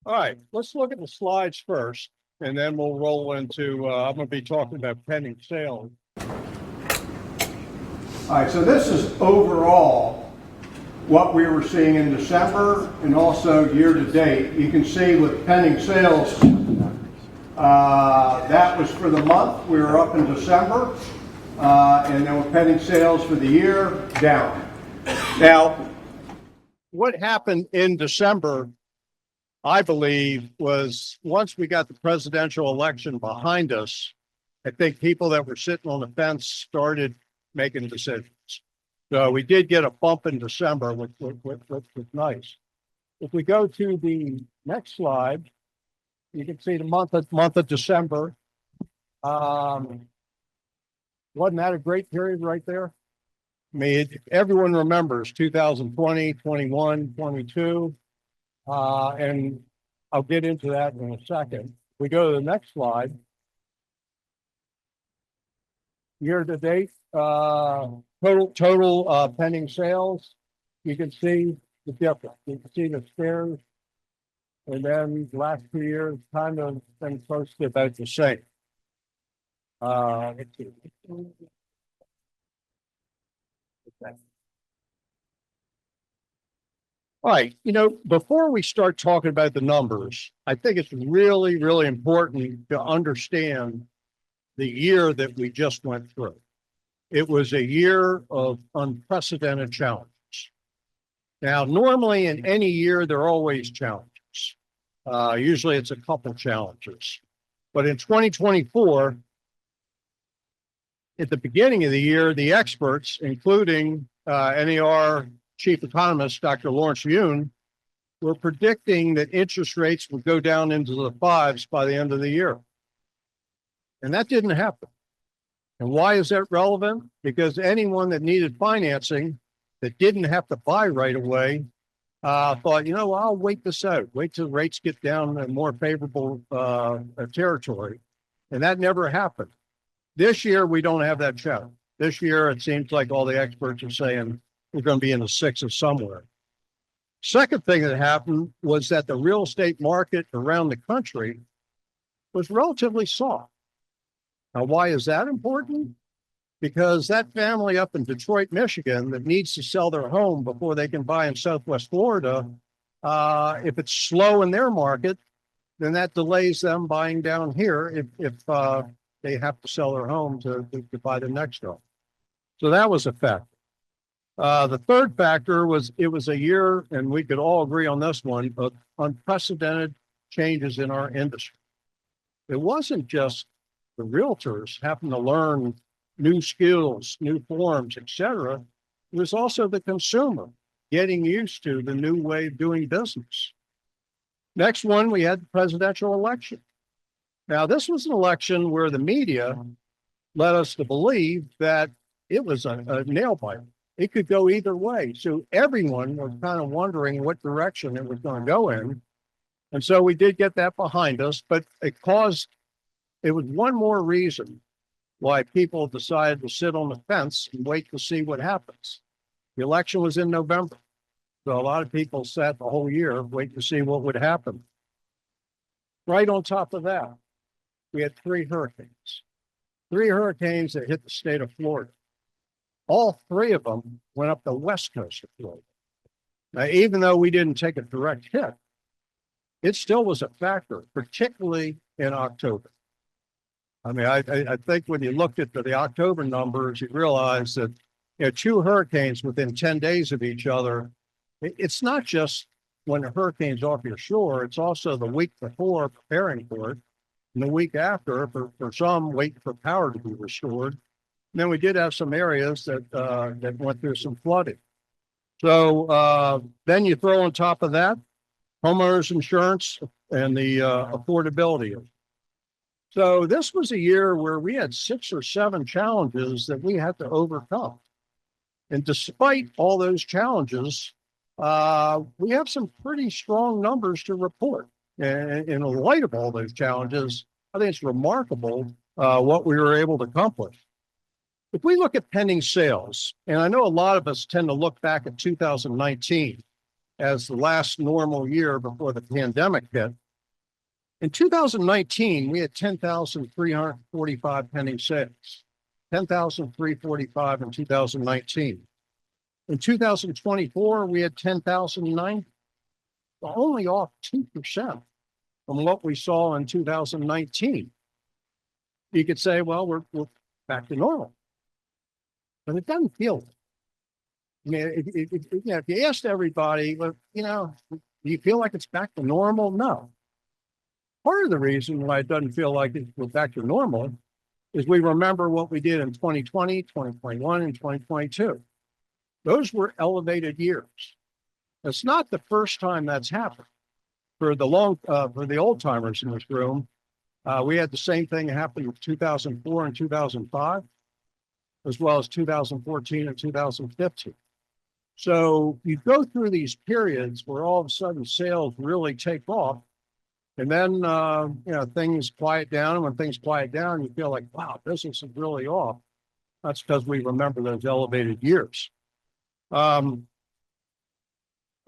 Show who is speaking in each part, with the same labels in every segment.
Speaker 1: All right, let's look at the slides first, and then we'll roll into, I'm going to be talking about pending sales.
Speaker 2: All right, so this is overall what we were seeing in December and also year to date. You can see with pending sales, that was for the month. We were up in December, and then with pending sales for the year, down.
Speaker 1: Now, what happened in December, I believe, was once we got the presidential election behind us, I think people that were sitting on the fence started making decisions. So we did get a bump in December, which was nice. If we go to the next slide, you can see the month of December. Wasn't that a great period right there? I mean, everyone remembers 2020, 21, 22. And I'll get into that in a second. We go to the next slide. Year to date, total pending sales. You can see the difference. You can see the stairs. And then the last 2 years kind of been close to about the same. Let's see. All right, before we start talking about the numbers, I think it's really, really important to understand the year that we just went through. It was a year of unprecedented challenges. Now, normally in any year, there are always challenges. Usually it's a couple challenges. But in 2024, at the beginning of the year, the experts, including NAR Chief Economist, Dr. Lawrence Yun, were predicting that interest rates would go down into the fives by the end of the year. And that didn't happen. And why is that relevant? Because anyone that needed financing that didn't have to buy right away thought, I'll wait this out, wait till rates get down in more favorable territory. And that never happened. This year, we don't have that challenge. This year, it seems like all the experts are saying we're going to be in the sixes somewhere. Second thing that happened was that the real estate market around the country was relatively soft. Now, why is that important? Because that family up in Detroit, Michigan, that needs to sell their home before they can buy in Southwest Florida, if it's slow in their market, then that delays them buying down here if they have to sell their home to buy the next home. So that was a factor. The third factor was it was a year, and we could all agree on this one, of unprecedented changes in our industry. It wasn't just the realtors having to learn new skills, new forms, etc. It was also the consumer getting used to the new way of doing business. Next one, we had the presidential election. Now, this was an election where the media led us to believe that it was a nail biter. It could go either way. So everyone was kind of wondering what direction it was going to go in. And so we did get that behind us, but it was one more reason why people decided to sit on the fence and wait to see what happens. The election was in November. So a lot of people sat the whole year waiting to see what would happen. Right on top of that, we had three hurricanes that hit the state of Florida. All three of them went up the west coast of Florida. Now, even though we didn't take a direct hit, it still was a factor, particularly in October. I mean, I think when you looked at the October numbers, you realize that two hurricanes within 10 days of each other, it's not just when a hurricane's off your shore, it's also the week before preparing for it, and the week after, for some, waiting for power to be restored. And then we did have some areas that went through some flooding. So then you throw on top of that homeowners insurance and the affordability of it. So this was a year where we had 6 or 7 challenges that we had to overcome. And despite all those challenges, we have some pretty strong numbers to report. And in light of all those challenges, I think it's remarkable what we were able to accomplish. If we look at pending sales, and I know a lot of us tend to look back at 2019, as the last normal year before the pandemic hit. In 2019, we had 10,345 pending sales, 10,345 in 2019. In 2024, we had 10,009, only off 2% from what we saw in 2019. You could say, well, we're back to normal, but it doesn't feel it. I mean, if you asked everybody, well, do you feel like it's back to normal? No. Part of the reason why it doesn't feel like we're back to normal is we remember what we did in 2020, 2021, and 2022. Those were elevated years. It's not the first time that's happened. For the old timers in this room, we had the same thing happen in 2004 and 2005, as well as 2014 and 2015. So you go through these periods where all of a sudden sales really take off, and then things quiet down. And when things quiet down, you feel like, wow, business is really off. That's because we remember those elevated years.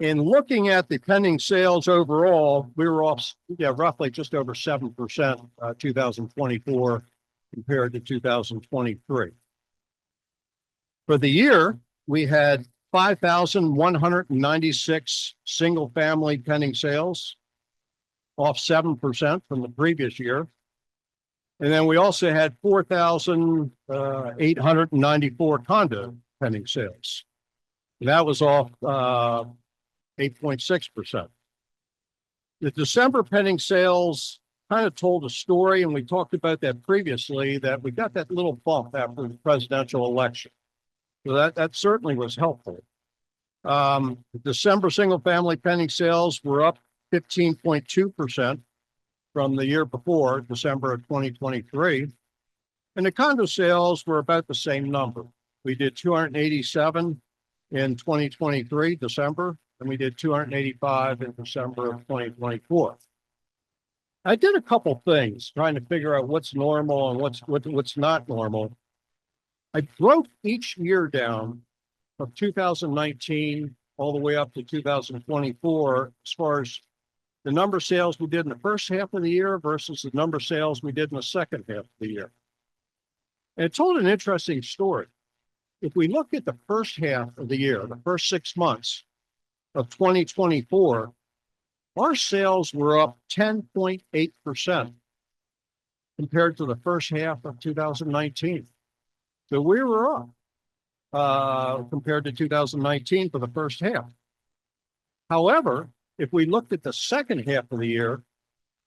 Speaker 1: In looking at the pending sales overall, we were off roughly just over 7% 2024 compared to 2023. For the year, we had 5,196 single-family pending sales, off 7% from the previous year. And then we also had 4,894 condo pending sales. And that was off 8.6%. The December pending sales kind of told a story, and we talked about that previously, that we got that little bump after the presidential election. So that certainly was helpful. The December single-family pending sales were up 15.2% from the year before, December of 2023. And the condo sales were about the same number. We did 287 in 2023, December, and we did 285 in December of 2024. I did a couple things trying to figure out what's normal and what's not normal. I broke each year down from 2019 all the way up to 2024 as far as the number of sales we did in the first half of the year versus the number of sales we did in the second half of the year. And it told an interesting story. If we look at the first half of the year, the first 6 months of 2024, our sales were up 10.8% compared to the first half of 2019. So we were up compared to 2019 for the first half. However, if we looked at the second half of the year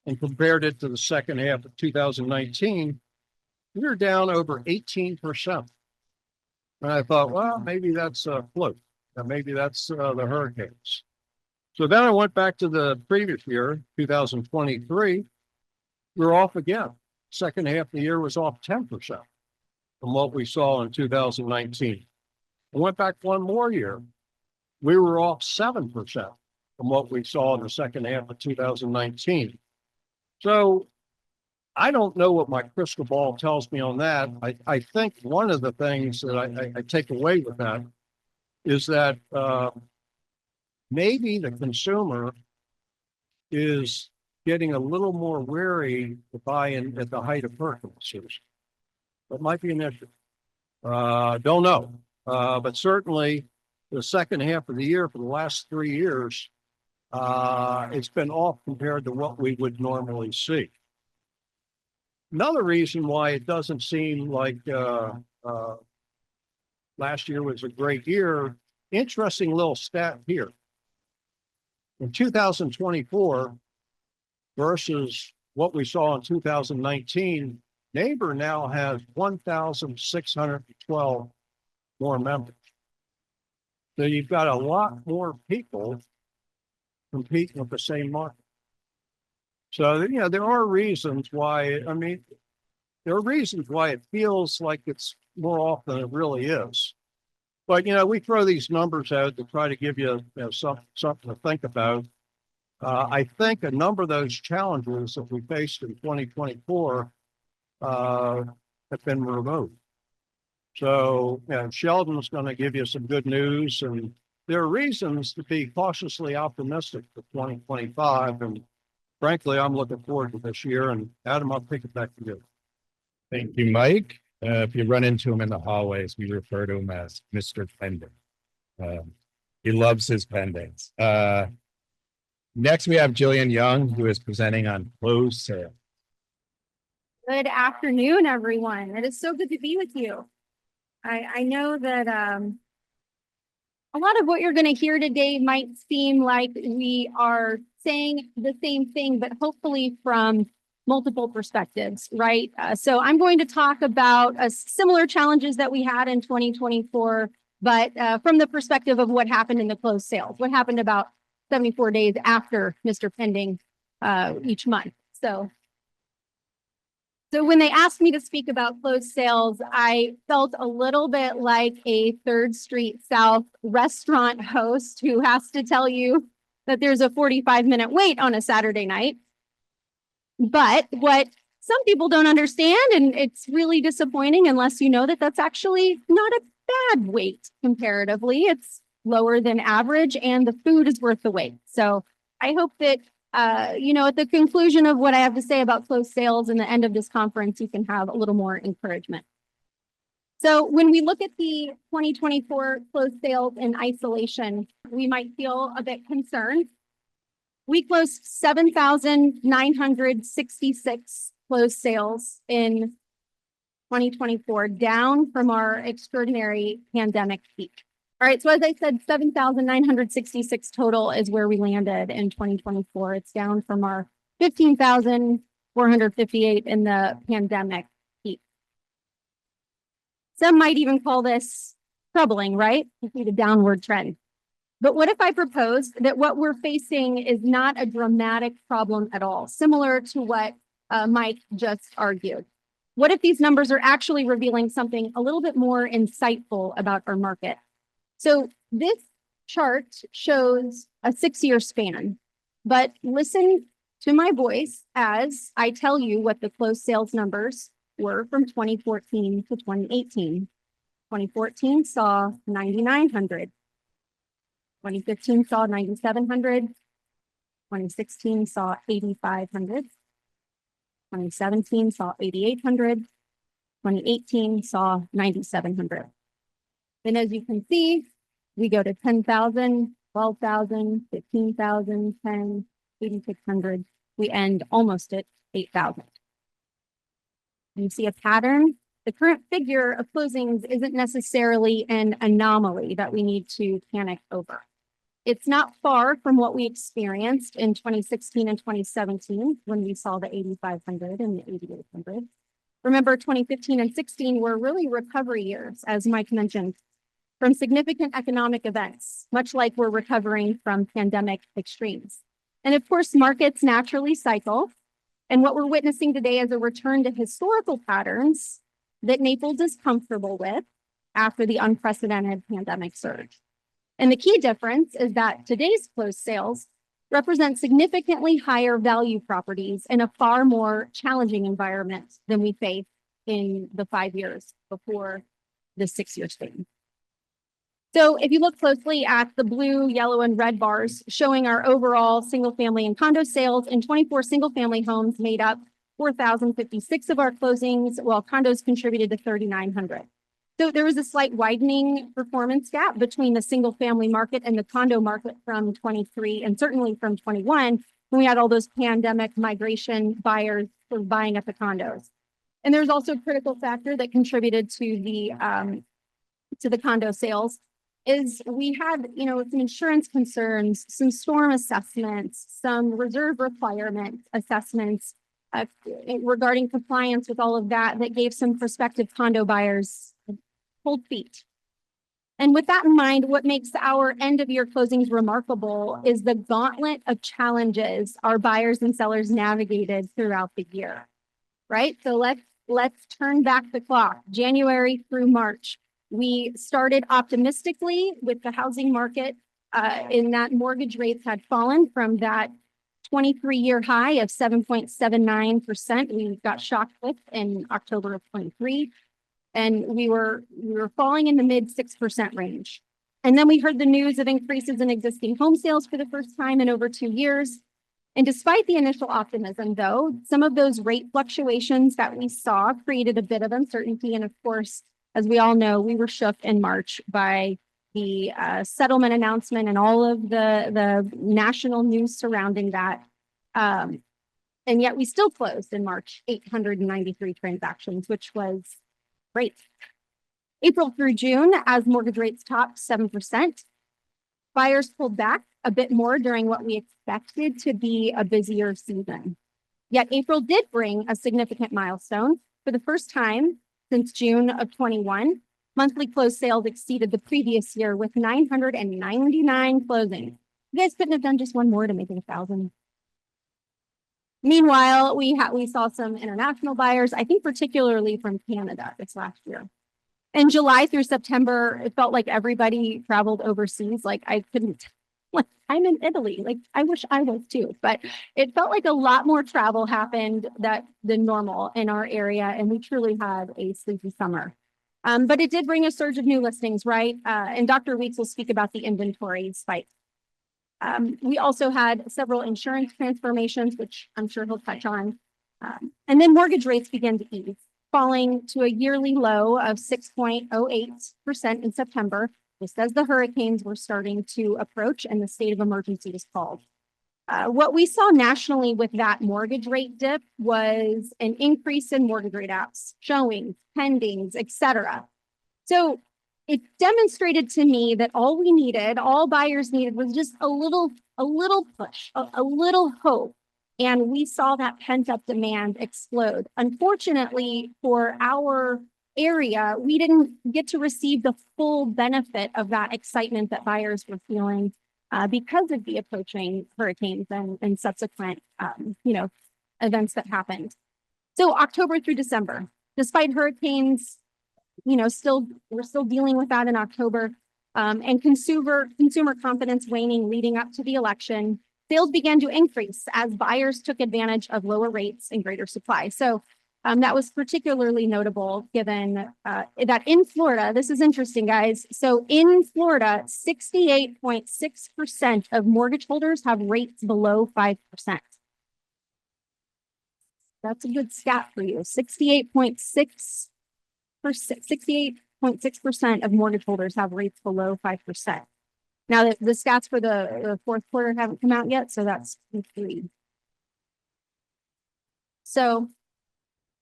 Speaker 1: and compared it to the second half of 2019, we were down over 18%. And I thought, well, maybe that's a fluke. Maybe that's the hurricanes. So then I went back to the previous year, 2023. We were off again. Second half of the year was off 10% from what we saw in 2019. I went back one more year. We were off 7% from what we saw in the second half of 2019. So I don't know what my crystal ball tells me on that. I think one of the things that I take away with that is that maybe the consumer is getting a little more wary to buy in at the height of hurricane season. That might be an issue. Don't know. But certainly the second half of the year for the last 3 years, it's been off compared to what we would normally see. Another reason why it doesn't seem like last year was a great year, interesting little stat here. In 2024 versus what we saw in 2019, NABOR now has 1,612 more members. So you've got a lot more people competing with the same market. So, there are reasons why, there are reasons why it feels like it's more off than it really is. But, we throw these numbers out to try to give you, something to think about. I think a number of those challenges that we faced in 2024 have been removed. So, Sheldon's going to give you some good news, and there are reasons to be cautiously optimistic for 2025. And frankly, I'm looking forward to this year. And Adam, I'll take it back to you.
Speaker 3: Thank you, Mike. If you run into him in the hallways, we refer to him as Mr. Pending. He loves his pendings. Next, we have Jillian Young, who is presenting on closed sale.
Speaker 4: Good afternoon, everyone. It is so good to be with you. I know that a lot of what you're going to hear today might seem like we are saying the same thing, but hopefully from multiple perspectives, right? So I'm going to talk about similar challenges that we had in 2024, but from the perspective of what happened in the closed sales, what happened about 74 days after Mr. Pending each month. So when they asked me to speak about closed sales, I felt a little bit like a 3rd Street South restaurant host who has to tell you that there's a 45-minute wait on a Saturday night. But what some people don't understand, and it's really disappointing unless you know that that's actually not a bad wait comparatively. It's lower than average and the food is worth the wait. So I hope that at the conclusion of what I have to say about closed sales and the end of this conference, you can have a little more encouragement. So when we look at the 2024 closed sales in isolation, we might feel a bit concerned. We closed 7,966 closed sales in 2024, down from our extraordinary pandemic peak. All right, so as I said, 7,966 total is where we landed in 2024. It's down from our 15,458 in the pandemic peak. Some might even call this troubling, right? To see the downward trend. But what if I propose that what we're facing is not a dramatic problem at all, similar to what Mike just argued? What if these numbers are actually revealing something a little bit more insightful about our market? So this chart shows a 6-year span, but listen to my voice as I tell you what the closed sales numbers were from 2014 to 2018. 2014 saw 9,900. 2015 saw 9,700. 2016 saw 8,500. 2017 saw 8,800. 2018 saw 9,700. And as you can see, we go to 10,000, 12,000, 15,000, 10, 8,600. We end almost at 8,000. You see a pattern. The current figure of closings isn't necessarily an anomaly that we need to panic over. It's not far from what we experienced in 2016 and 2017 when we saw the 8,500 and the 8,800. Remember, 2015 and 16 were really recovery years, as Mike mentioned, from significant economic events, much like we're recovering from pandemic extremes. And of course, markets naturally cycle. And what we're witnessing today is a return to historical patterns that Naples is comfortable with after the unprecedented pandemic surge. And the key difference is that today's closed sales represent significantly higher value properties in a far more challenging environment than we faced in the 5 years before the 6-year span. So if you look closely at the blue, yellow, and red bars showing our overall single family and condo sales, in 24 single family homes made up 4,056 of our closings, while condos contributed to 3,900. So there was a slight widening performance gap between the single family market and the condo market from 23 and certainly from 21, when we had all those pandemic migration buyers sort of buying up the condos. And there's also a critical factor that contributed to the condo sales is we had, some insurance concerns, some storm assessments, some reserve requirement assessments regarding compliance with all of that gave some prospective condo buyers cold feet. And with that in mind, what makes our end of year closings remarkable is the gauntlet of challenges our buyers and sellers navigated throughout the year, right? So let's turn back the clock. January through March, we started optimistically with the housing market in that mortgage rates had fallen from that 23-year high of 7.79%. We got shocked with in October of 23. And we were falling in the mid 6% range. And then we heard the news of increases in existing home sales for the first time in over 2 years. And despite the initial optimism, though, some of those rate fluctuations that we saw created a bit of uncertainty. And of course, as we all know, we were shook in March by the settlement announcement and all of the national news surrounding that. And yet we still closed in March 893 transactions, which was great. April through June, as mortgage rates topped 7%, buyers pulled back a bit more during what we expected to be a busier season. Yet April did bring a significant milestone. For the first time since June of 21, monthly closed sales exceeded the previous year with 999 closings. You guys couldn't have done just one more to make it 1,000. Meanwhile, we saw some international buyers, I think particularly from Canada this last year. In July through September, it felt like everybody traveled overseas. Like I couldn't, like I'm in Italy. Like I wish I was too, but it felt like a lot more travel happened than normal in our area. And we truly had a sleepy summer. But it did bring a surge of new listings, right? And Dr. Weeks will speak about the inventory spike. We also had several insurance transformations, which I'm sure he'll touch on. And then mortgage rates began to ease, falling to a yearly low of 6.08% in September, just as the hurricanes were starting to approach and the state of emergency was called. What we saw nationally with that mortgage rate dip was an increase in mortgage rate apps, showings, pendings, etc. So it demonstrated to me that all buyers needed was just a little push, a little hope. And we saw that pent-up demand explode. Unfortunately, for our area, we didn't get to receive the full benefit of that excitement that buyers were feeling because of the approaching hurricanes and subsequent, events that happened. So October through December, despite hurricanes, we're still dealing with that in October, and consumer confidence waning leading up to the election. Sales began to increase as buyers took advantage of lower rates and greater supply. So that was particularly notable given that in Florida, this is interesting, guys. So in Florida, 68.6% of mortgage holders have rates below 5%. That's a good stat for you. 68.6% of mortgage holders have rates below 5%. Now, the stats for the fourth quarter haven't come out yet, so that's Q3. So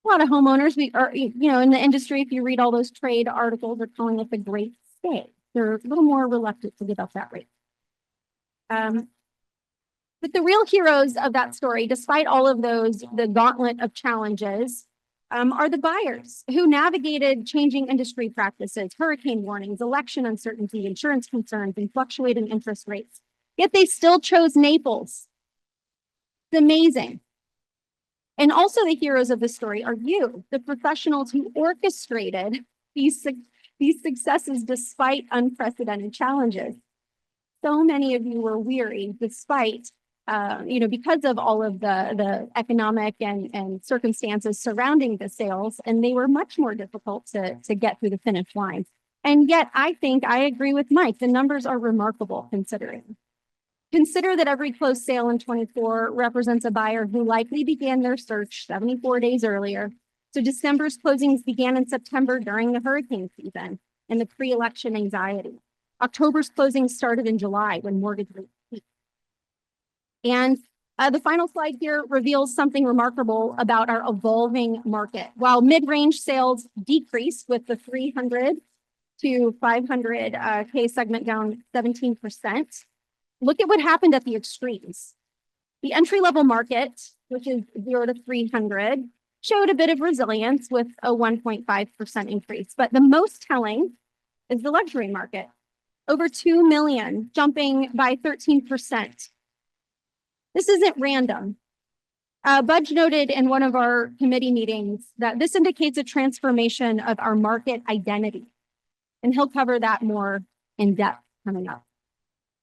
Speaker 4: a lot of homeowners, we are, in the industry, if you read all those trade articles, they're calling it the great stay. They're a little more reluctant to give up that rate. But the real heroes of that story, despite all of the gauntlet of challenges, are the buyers who navigated changing industry practices, hurricane warnings, election uncertainty, insurance concerns, and fluctuating interest rates. Yet they still chose Naples. It's amazing. And also the heroes of the story are you, the professionals who orchestrated these successes despite unprecedented challenges. So many of you were weary despite because of all of the economic and circumstances surrounding the sales, and they were much more difficult to get through the finish line. And yet, I think I agree with Mike. The numbers are remarkable considering. Consider that every closed sale in 24 represents a buyer who likely began their search 74 days earlier. So December's closings began in September during the hurricane season and the pre-election anxiety. October's closings started in July when mortgage rates peaked. And the final slide here reveals something remarkable about our evolving market. While mid-range sales decreased with the 300 to 500K segment down 17%, look at what happened at the extremes. The entry-level market, which is 0 to 300, showed a bit of resilience with a 1.5% increase. But the most telling is the luxury market, over 2 million, jumping by 13%. This isn't random. Budge noted in one of our committee meetings that this indicates a transformation of our market identity. And he'll cover that more in depth coming up.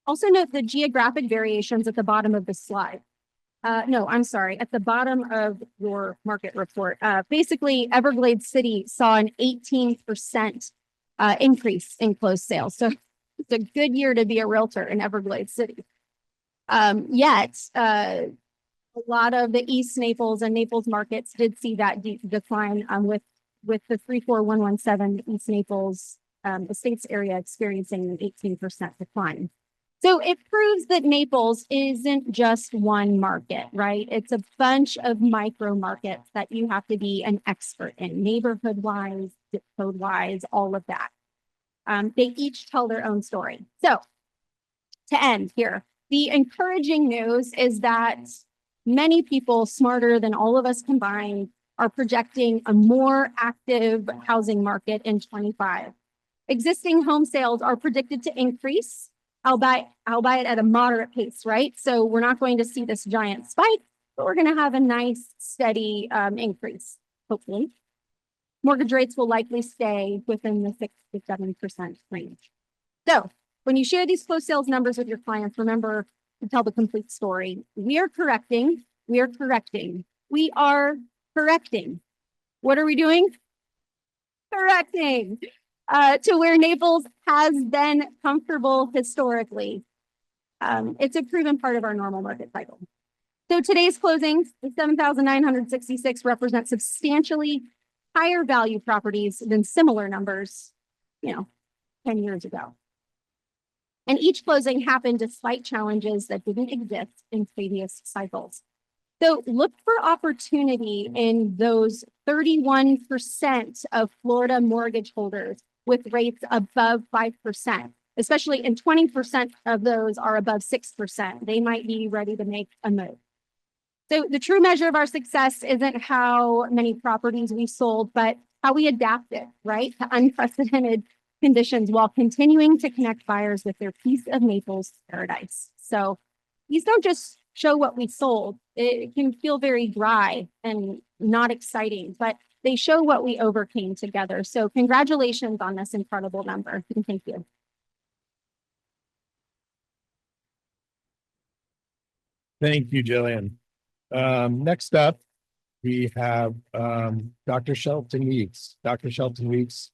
Speaker 4: Also note the geographic variations at the bottom of the slide. At the bottom of your market report. Basically, Everglades City saw an 18% increase in closed sales. So It's a good year to be a realtor in Everglades City. Yet, a lot of the East Naples and Naples markets did see that decline with the 34117 East Naples estates area experiencing an 18% decline. So it proves that Naples isn't just one market, right? It's a bunch of micro markets that you have to be an expert in, neighborhood wise, zip code wise, all of that. They each tell their own story. So to end here, the encouraging news is that many people smarter than all of us combined are projecting a more active housing market in 25. Existing home sales are predicted to increase, albeit at a moderate pace, right? So we're not going to see this giant spike, but we're going to have a nice steady increase, hopefully. Mortgage rates will likely stay within the 6 to 7% range. So when you share these closed sales numbers with your clients, remember to tell the complete story. We are correcting. We are correcting. We are correcting. What are we doing? Correcting to where Naples has been comfortable historically. It's a proven part of our normal market cycle. So today's closings, the 7,966 represent substantially higher value properties than similar numbers, 10 years ago. And each closing happened despite challenges that didn't exist in previous cycles. So look for opportunity in those 31% of Florida mortgage holders with rates above 5%, especially in 20% of those are above 6%. They might be ready to make a move. So the true measure of our success isn't how many properties we sold, but how we adapted, right, to unprecedented conditions while continuing to connect buyers with their piece of Naples paradise. So these don't just show what we sold. It can feel very dry and not exciting, but they show what we overcame together. So congratulations on this incredible number. And thank you.
Speaker 3: Thank you, Jillian. Next up, we have Dr. Shelton Weeks. Dr. Shelton Weeks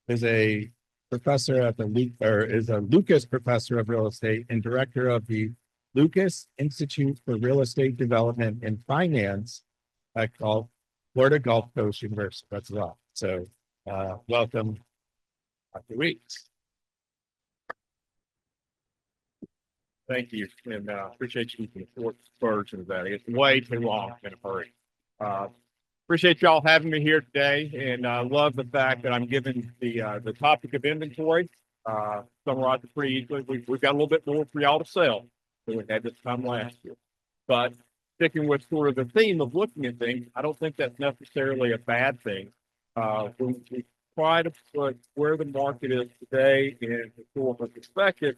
Speaker 3: is a professor at is a Lucas Professor of Real Estate and director of the Lucas Institute for Real Estate Development and Finance at Florida Gulf Coast University. That's a lot. So welcome, Dr. Weeks.
Speaker 5: Thank you, and appreciate you keeping the short version of that. It's way too long in a hurry. Appreciate y'all having me here today, and I love the fact that I'm giving the topic of inventory. Summarize it pretty easily. We've got a little bit more for y'all to sell than we had this time last year. But sticking with sort of the theme of looking at things, I don't think that's necessarily a bad thing. We try to put where the market is today in historical perspective.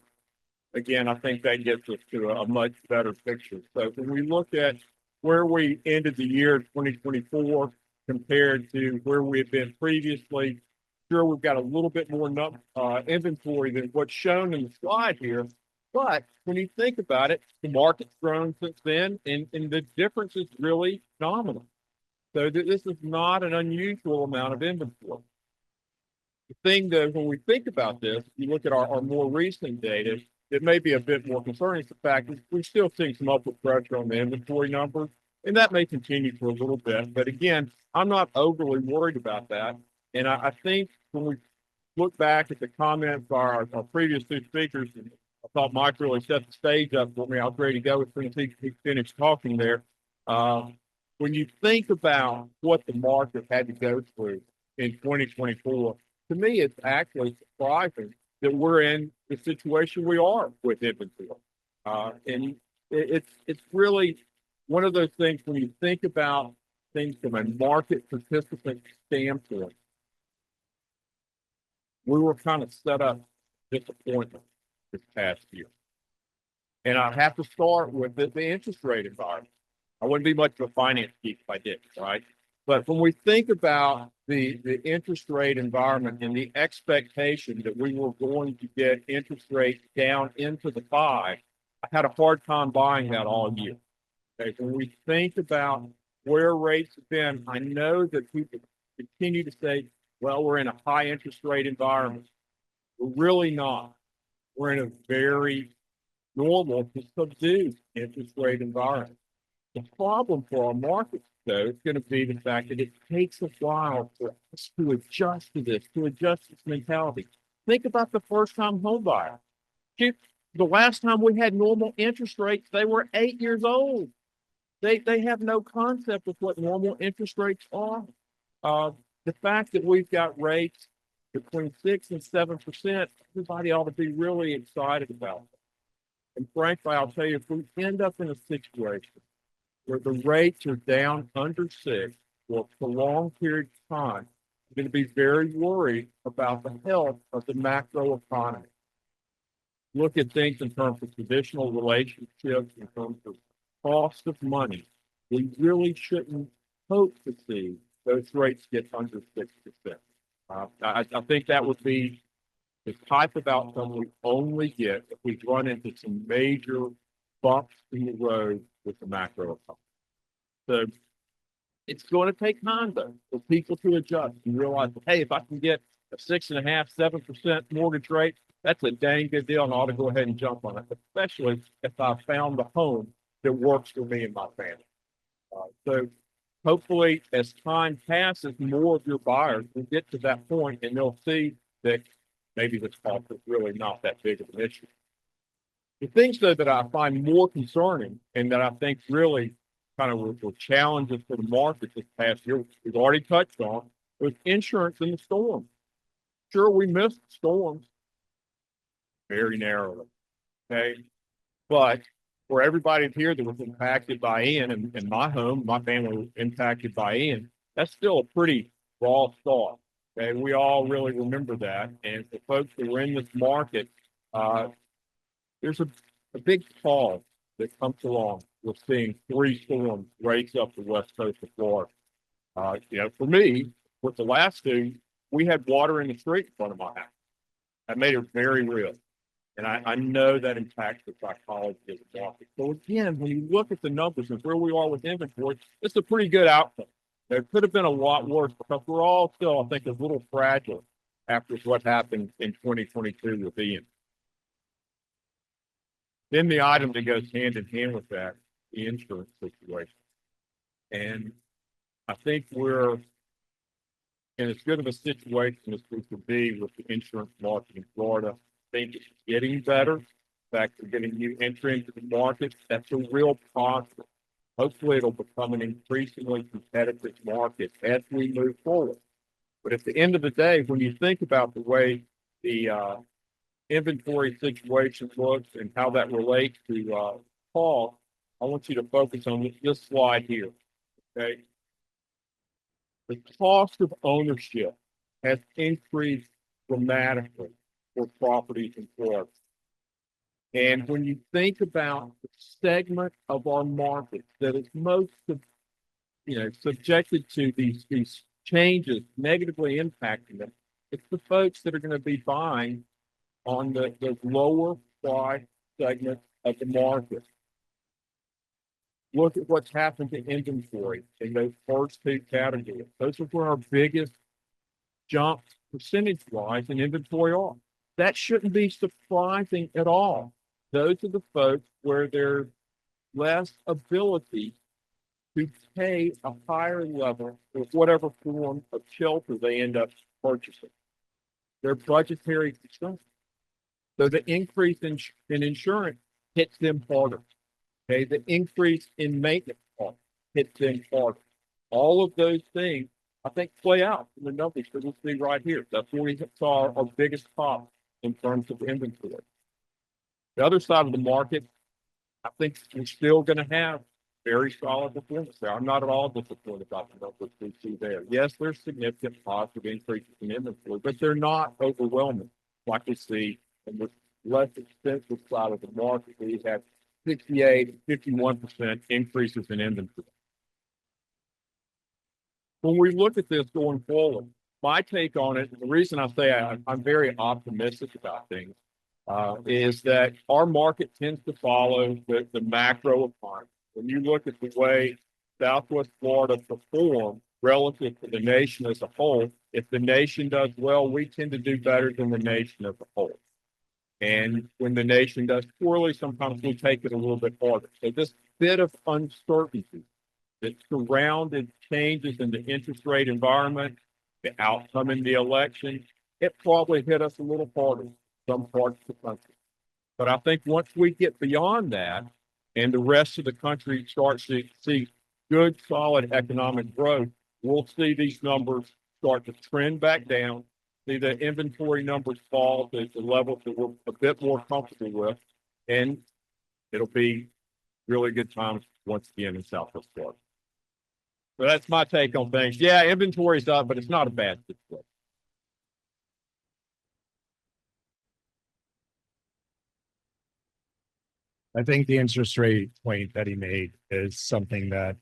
Speaker 5: Again, I think that gets us to a much better picture. So when we look at where we ended the year 2024 compared to where we had been previously, sure, we've got a little bit more inventory than what's shown in the slide here. But when you think about it, the market's grown since then, and the difference is really nominal. So this is not an unusual amount of inventory. The thing that when we think about this, you look at our more recent data, it may be a bit more concerning. It's the fact that we're still seeing some upward pressure on the inventory numbers, and that may continue for a little bit. But again, I'm not overly worried about that. And I think when we look back at the comments of our previous two speakers, and I thought Mike really set the stage up for me. I was ready to go as soon as he finished talking there. When you think about what the market had to go through in 2024, to me, it's actually surprising that we're in the situation we are with inventory. And it's really one of those things when you think about things from a market participant standpoint, we were kind of set up disappointment this past year. And I have to start with the interest rate environment. I wouldn't be much of a finance geek if I did, right? But when we think about the interest rate environment and the expectation that we were going to get interest rates down into the 5, I had a hard time buying that all year. Okay, when we think about where rates have been, I know that people continue to say, well, we're in a high interest rate environment. We're really not. we're in a very normal to subdued interest rate environment. The problem for our markets, though, is going to be the fact that it takes a while for us to adjust to this, to adjust this mentality. Think about the first-time home buyer. Shoot, the last time we had normal interest rates, they were 8 years old. They have no concept of what normal interest rates are. The fact that we've got rates between 6 and 7%, everybody ought to be really excited about it. And frankly, I'll tell you, if we end up in a situation where the rates are down under 6 for a prolonged period of time, I'm going to be very worried about the health of the macro economy. Look at things in terms of traditional relationships, in terms of cost of money. We really shouldn't hope to see those rates get under 6%. I think that would be the type of outcome we only get if we run into some major bumps in the road with the macro economy. So it's going to take time, though, for people to adjust and realize, hey, if I can get a 6.5%, 7% mortgage rate, that's a dang good deal, and I ought to go ahead and jump on it, especially if I found a home that works for me and my family. So hopefully, as time passes, more of your buyers will get to that point, and they'll see that maybe this cost is really not that big of an issue. The things, though, that I find more concerning and that I think really kind of were challenges for the market this past year, we've already touched on, was insurance in the storm. Sure, we missed storms very narrowly, okay? But for everybody here that was impacted by Ian, and my home, my family was impacted by Ian, that's still a pretty raw start. Okay, we all really remember that. And for folks that were in this market, there's a big pause that comes along with seeing 3 storms race up the west coast of Florida. For me, with the last 2, we had water in the street in front of my house. That made it very real. And I know that impacts the psychology of the market. So again, when you look at the numbers and where we are with inventory, it's a pretty good outcome. It could have been a lot worse because we're all still, I think, a little fragile after what happened in 2022 with Ian. Then the item that goes hand in hand with that, the insurance situation. And I think we're in as good of a situation as we could be with the insurance market in Florida. I think it's getting better. In fact, we're getting new entry into the market. That's a real positive. Hopefully, it'll become an increasingly competitive market as we move forward. But at the end of the day, when you think about the way the inventory situation looks and how that relates to cost, I want you to focus on this slide here. Okay, the cost of ownership has increased dramatically for properties in Florida. And when you think about the segment of our market that is most, subjected to these changes negatively impacting them, it's the folks that are going to be buying on the lower price segment of the market. Look at what's happened to inventory in those first 2 categories. Those are where our biggest jumps percentage-wise in inventory are. That shouldn't be surprising at all. Those are the folks where there's less ability to pay a higher level of whatever form of shelter they end up purchasing. They're budgetary constraints. So the increase in insurance hits them harder. Okay, the increase in maintenance costs hits them harder. All of those things, I think, play out in the numbers that we see right here. That's where we saw our biggest pop in terms of inventory. The other side of the market, I think we're still going to have very solid performance there. I'm not at all disappointed about the numbers we see there. Yes, there's significant positive increases in inventory, but they're not overwhelming like we see in the less expensive side of the market where you have 68, 51% increases in inventory. When we look at this going forward, my take on it, the reason I say I'm very optimistic about things, is that our market tends to follow the macro economy. When you look at the way Southwest Florida performed relative to the nation as a whole, if the nation does well, we tend to do better than the nation as a whole. And when the nation does poorly, sometimes we take it a little bit harder. So this bit of uncertainty that surrounded changes in the interest rate environment, the outcome in the election, it probably hit us a little harder, some parts of the country. But I think once we get beyond that and the rest of the country starts to see good, solid economic growth, we'll see these numbers start to trend back down, see the inventory numbers fall to the levels that we're a bit more comfortable with, and it'll be really good times once again in Southwest Florida. So that's my take on things. Yeah, inventory's up, but it's not a bad situation.
Speaker 3: I think the interest rate point that he made is something that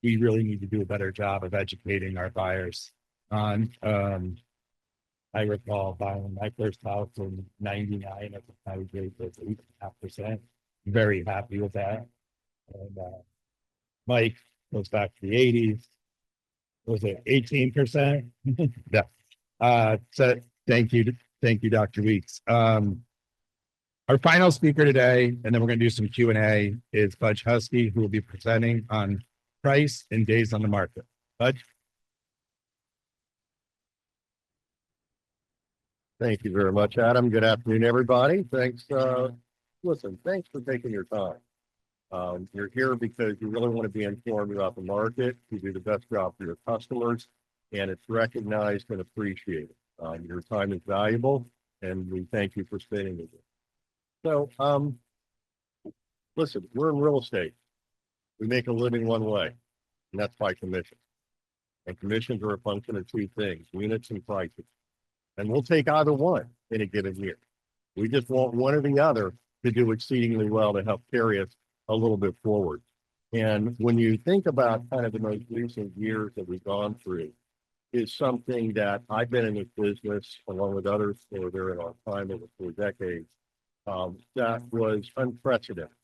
Speaker 3: we really need to do a better job of educating our buyers on. I recall buying my first house in '99 at the mortgage rate was 8.5%. Very happy with that. And Mike goes back to the '80s. Was it 18%? Yeah. So thank you, Dr. Weeks. Our final speaker today, and then we're going to do some Q&A, is Budge Husky, who will be presenting on price and days on the market. Budge?
Speaker 1: Thank you very much, Adam. Good afternoon, everybody. Thanks. Listen, thanks for taking your time. You're here because you really want to be informed about the market. You do the best job for your customers, and it's recognized and appreciated. Your time is valuable, and we thank you for spending it. So, listen, we're in real estate. We make a living one way, and that's by commission. And commissions are a function of two things, units and prices. And we'll take either one in a given year. We just want one or the other to do exceedingly well to help carry us a little bit forward. And when you think about kind of the most recent years that we've gone through, is something that I've been in this business along with others who are there in our time over 4 decades, that was unprecedented.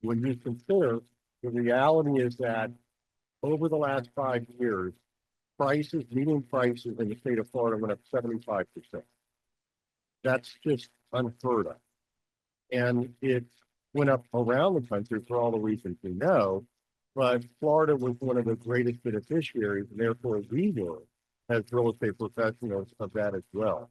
Speaker 1: When you consider the reality is that over the last 5 years, median prices in the state of Florida went up 75%. That's just unheard of. And it went up around the country for all the reasons we know, but Florida was one of the greatest beneficiaries, and therefore we were, as real estate professionals, of that as well.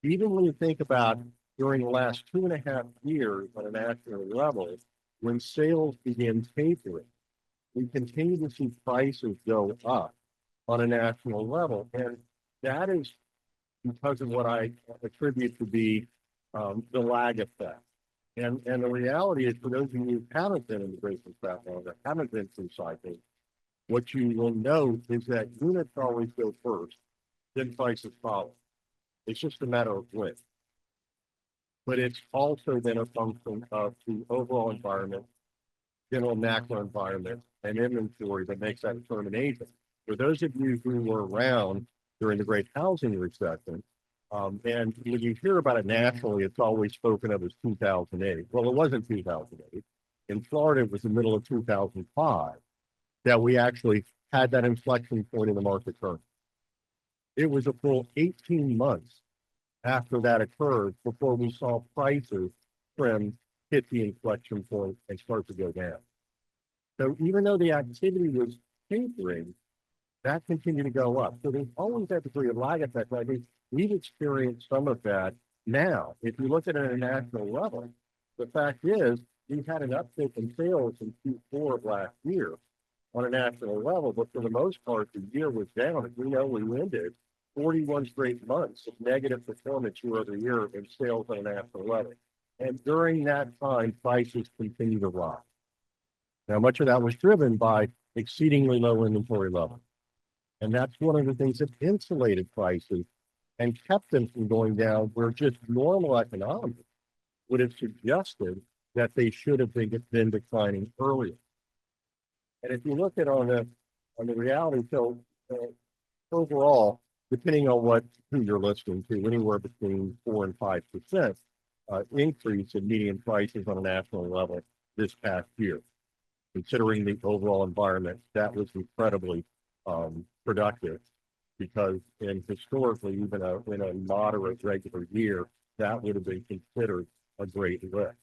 Speaker 1: Even when you think about during the last 2.5 years on a national level, when sales began tapering, we continue to see prices go up on a national level. And that is because of what I attribute to be the lag effect. And the reality is, for those of you who haven't been in the business that long, or haven't been through cycles, what you will note is that units always go first, then prices follow. It's just a matter of when. But it's also then a function of the overall environment, general macro environment, and inventory that makes that determination. For those of you who were around during the great housing recession, and when you hear about it nationally, it's always spoken of as 2008. Well, it wasn't 2008. In Florida, it was the middle of 2005 that we actually had that inflection point in the market turn. It was a full 18 months after that occurred before we saw prices trend hit the inflection point and start to go down. So even though the activity was tapering, that continued to go up. So there's always that degree of lag effect. I think we've experienced some of that now. If you look at it at a national level, the fact is we've had an uptick in sales in Q4 of last year on a national level, but for the most part, the year was down. As we know, we ended 41 straight months of negative performance year over year in sales on a national level. And during that time, prices continue to rise. Now, much of that was driven by exceedingly low inventory levels. And that's one of the things that insulated prices and kept them from going down, where just normal economics would have suggested that they should have been declining earlier. And if you look at on the reality, so overall, depending on who you're listening to, anywhere between 4 and 5% increase in median prices on a national level this past year. Considering the overall environment, that was incredibly productive, because historically, even in a moderate regular year, that would have been considered
Speaker 5: a great lift.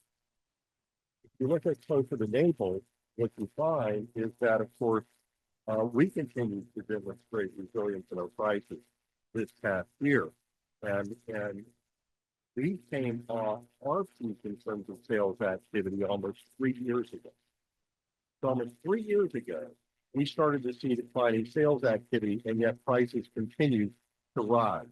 Speaker 5: If you look at closer to Naples, what you find is that, of course, we continue to demonstrate resilience in our prices this past year. And we came off our peak in terms of sales activity almost 3 years ago. So almost 3 years ago, we started to see declining sales activity, and yet prices continue to rise.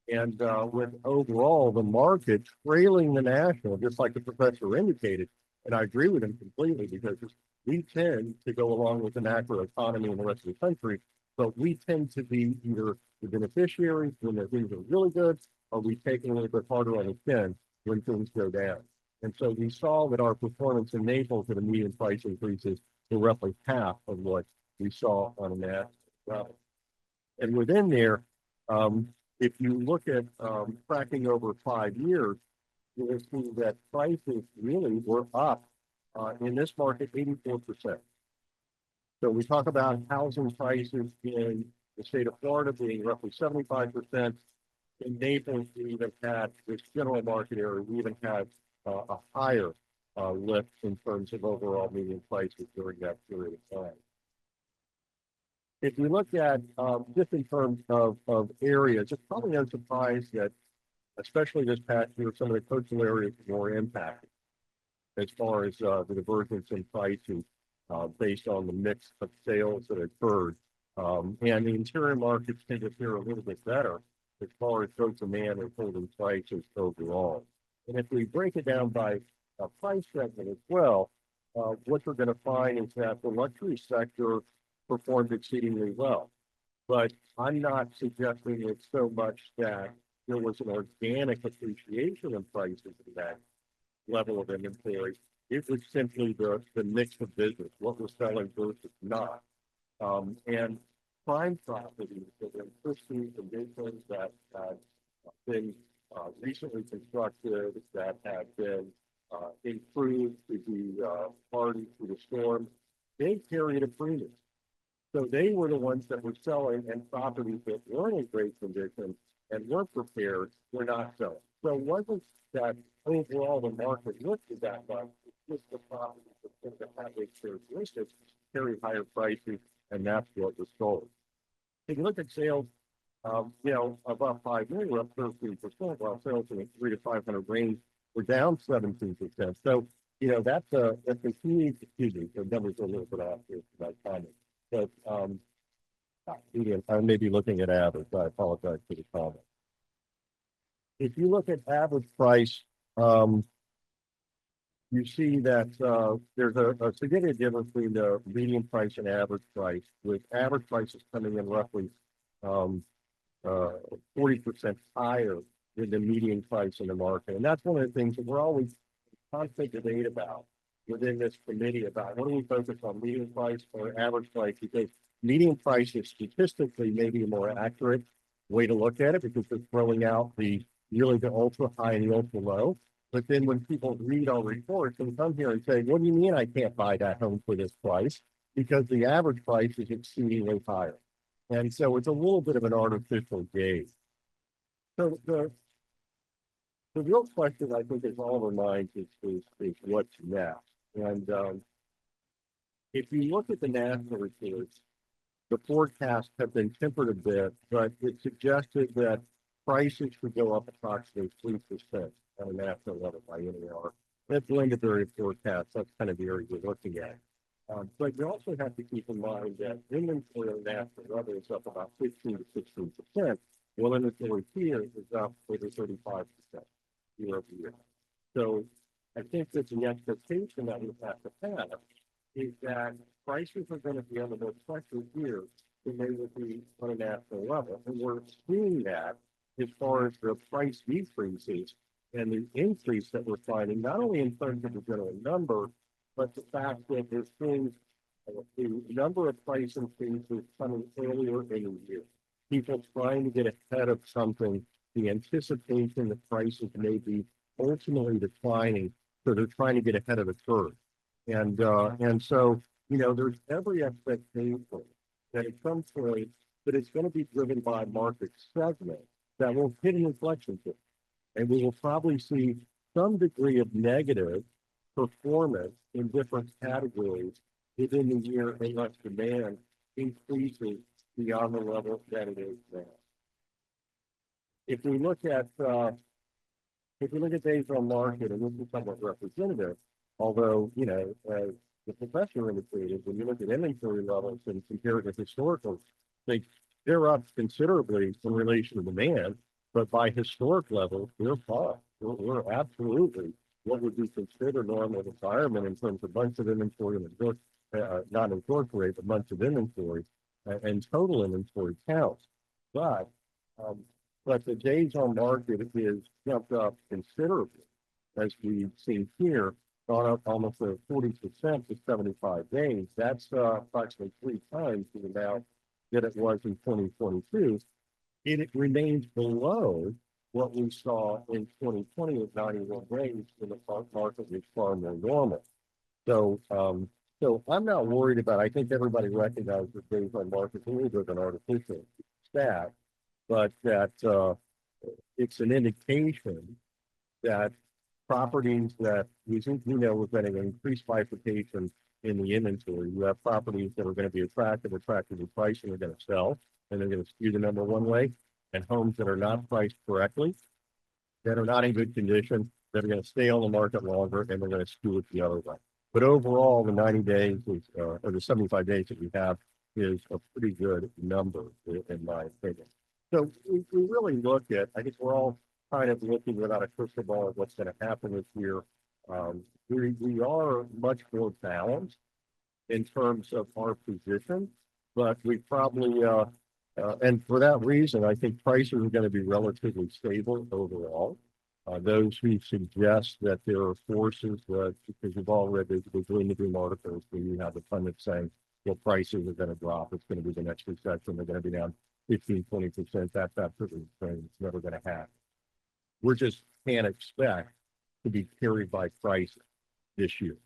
Speaker 5: And with overall the market trailing the national, just like the professor indicated, and I agree with him completely, because we tend to go along with the macro economy in the rest of the country, but we tend to be either the beneficiaries when the things are really good, or we take a little bit harder on the chin when things go down. And so we saw that our performance in Naples at a median price increases were roughly half of what we saw on a national level. And within there, if you look at tracking over 5 years, you will see that prices really were up in this market 84%. So we talk about housing prices in the state of Florida being roughly 75%. In Naples, we even had this general market area, we even had a higher lift in terms of overall median prices during that period of time. If we look at just in terms of areas, it's probably no surprise that, especially this past year, some of the coastal areas were more impacted as far as the divergence in pricing based on the mix of sales that occurred. And the interior markets tend to fare a little bit better as far as both demand and holding prices overall. And if we break it down by price segment as well, what we're going to find is that the luxury sector performed exceedingly well. But I'm not suggesting it's so much that there was an organic appreciation in prices in that level of inventory. It was simply the mix of business, what was selling versus not. And prime properties that are in pristine conditions, that have been recently constructed, that have been improved to be hardy through the storm, they carried a premium. So they were the ones that were selling, and properties that weren't in great condition and weren't prepared were not selling. So it wasn't that overall the market lifted that much, it's just the properties that have these characteristics carry higher prices, and that's what was sold. If you look at sales, above 5 million, we're up 13%, while sales in the 300 to 500 range were down 17%. So, that's a huge, the numbers are a little bit off here for that comment. But I may be looking at average. I apologize for the comment. If you look at average price, you see that there's a significant difference between the median price and average price, with average prices coming in roughly 40% higher than the median price in the market. And that's one of the things that we're always constant debate about within this committee, about what do we focus on, median price or average price, because median price is statistically maybe a more accurate way to look at it, because it's throwing out the ultra high and the ultra low. But then when people read our reports and come here and say, what do you mean I can't buy that home for this price? Because the average price is exceedingly higher. And so it's a little bit of an artificial gauge. So the real question, I think, is all of our minds is what's next. And if you look at the national reports, the forecasts have been tempered a bit, but it suggested that prices should go up approximately 3% on a national level by NAR. That's blended various forecasts. That's kind of the area we're looking at. But you also have to keep in mind that inventory on national level is up about 15 to 16%, while inventory here is up over 35% year over year. So I think that the expectation that we have to have is that prices are going to be under more pressure here than they would be on a national level. And we're seeing that as far as the price decreases and the increase that we're finding, not only in terms of the general number, but the fact that there's things, the number of price increases coming earlier in the year. People trying to get ahead of something, the anticipation that prices may be ultimately declining, so they're trying to get ahead of the curve. And so, there's every expectation that at some point that it's going to be driven by market segment that will hit an inflection point. And we will probably see
Speaker 6: some degree of negative performance in different categories within the year unless demand increases beyond the level that it is now. If we look at days on market, and this is somewhat representative, although, as the professor indicated, when you look at inventory levels and compare it with historical, they're up considerably in relation to demand, but by historic levels, we're fine. We're absolutely what would be considered normal environment in terms of months of inventory and not incorporate, but months of inventory and total inventory counts. But the days on market is jumped up considerably, as we've seen here, gone up almost 40% to 75 days. That's approximately 3 times the amount that it was in 2022. And it remains below what we saw in 2020 at 91 days when the market was far more normal. So I'm not worried about, I think everybody recognizes that days on market is a little bit of an artificial stat, but that it's an indication that properties that we know we're getting an increased bifurcation in the inventory. You have properties that are going to be attractively priced and are going to sell, and they're going to skew the number one way, and homes that are not priced correctly, that are not in good condition, that are going to stay on the market longer, and they're going to skew it the other way. But overall, the 90 days is, or the 75 days that we have is a pretty good number, in my opinion. So we really look at, I think we're all kind of looking without a crystal ball at what's going to happen this year. We are much more balanced in terms of our position, but we probably, and for that reason, I think prices are going to be relatively stable overall. Those who suggest that there are forces that, because you've all read the Green to Boom articles where you have the pundits saying, well, prices are going to drop. It's going to be the next recession. They're going to be down 15, 20%. That's absolutely insane. It's never going to happen. We just can't expect to be carried by prices this year.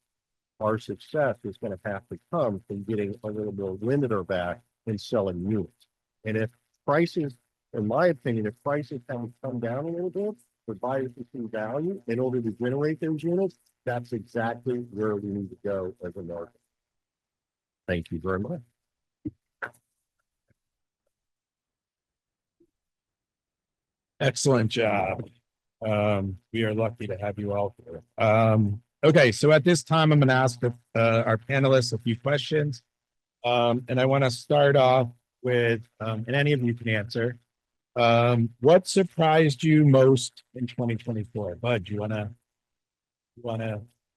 Speaker 6: Our success is going to have to come from getting a little more wind at our back and selling units. And if prices, in my opinion, if prices come down a little bit, for buyers to see value in order to generate those units, that's exactly where we need to go as a market. Thank you very much.
Speaker 3: Excellent job. We are lucky to have you all here. Okay, so at this time, I'm going to ask our panelists a few questions. And I want to start off with, and any of you can answer. What surprised you most in 2024? Bud, you want to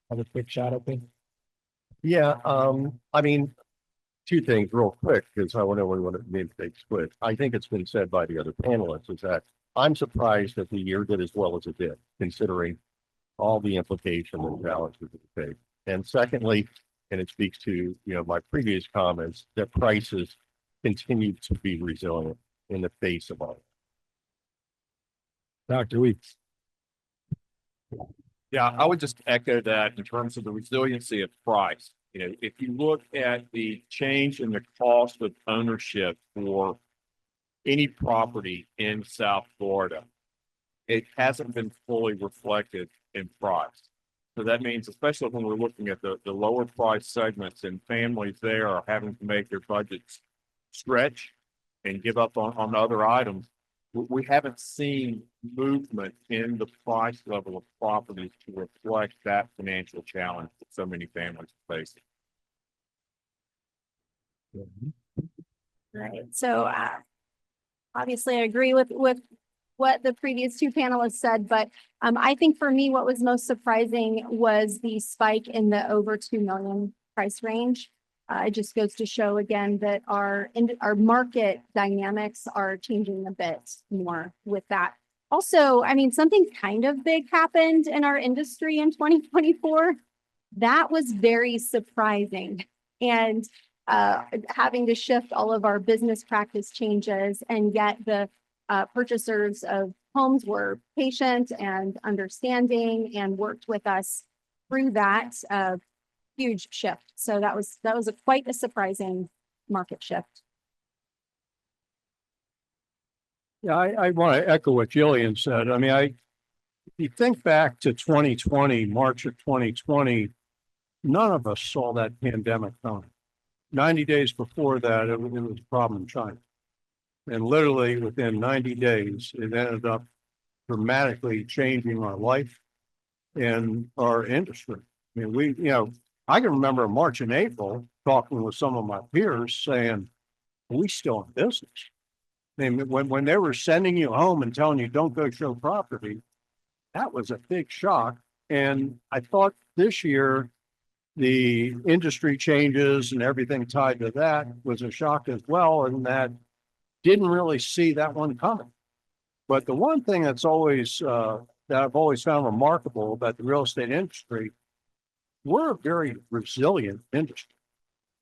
Speaker 3: have a quick shot at it?
Speaker 6: Yeah, I mean, 2 things real quick, because I want to know what it means to split. I think it's been said by the other panelists is that I'm surprised that the year did as well as it did, considering all the implications and challenges of the take. And secondly, and it speaks to my previous comments, that prices continue to be resilient in the face of all.
Speaker 3: Dr. Weeks.
Speaker 5: Yeah, I would just echo that in terms of the resiliency of price. If you look at the change in the cost of ownership for any property in South Florida, it hasn't been fully reflected in price. So that means, especially when we're looking at the lower price segments, and families there are having to make their budgets stretch and give up on other items, we haven't seen movement in the price level of properties to reflect that financial challenge that so many families are facing.
Speaker 4: Right. So obviously I agree with what the previous 2 panelists said, but I think for me, what was most surprising was the spike in the over 2 million price range. It just goes to show again that our market dynamics are changing a bit more with that. Also, I mean, something kind of big happened in our industry in 2024. That was very surprising. And having to shift all of our business practice changes, and yet the purchasers of homes were patient and understanding and worked with us through that huge shift. So that was quite a surprising market shift.
Speaker 2: Yeah, I want to echo what Jillian said. I mean,
Speaker 1: you think back to 2020, March of 2020, none of us saw that pandemic coming. 90 days before that, it was a problem in China. And literally within 90 days, it ended up dramatically changing our life and our industry. I mean, I can remember March and April talking with some of my peers saying, are we still in business? I mean, when they were sending you home and telling you don't go show property, that was a big shock. And I thought this year, the industry changes and everything tied to that was a shock as well. And that didn't really see that one coming. But the one thing that's always, that I've always found remarkable about the real estate industry, we're a very resilient industry.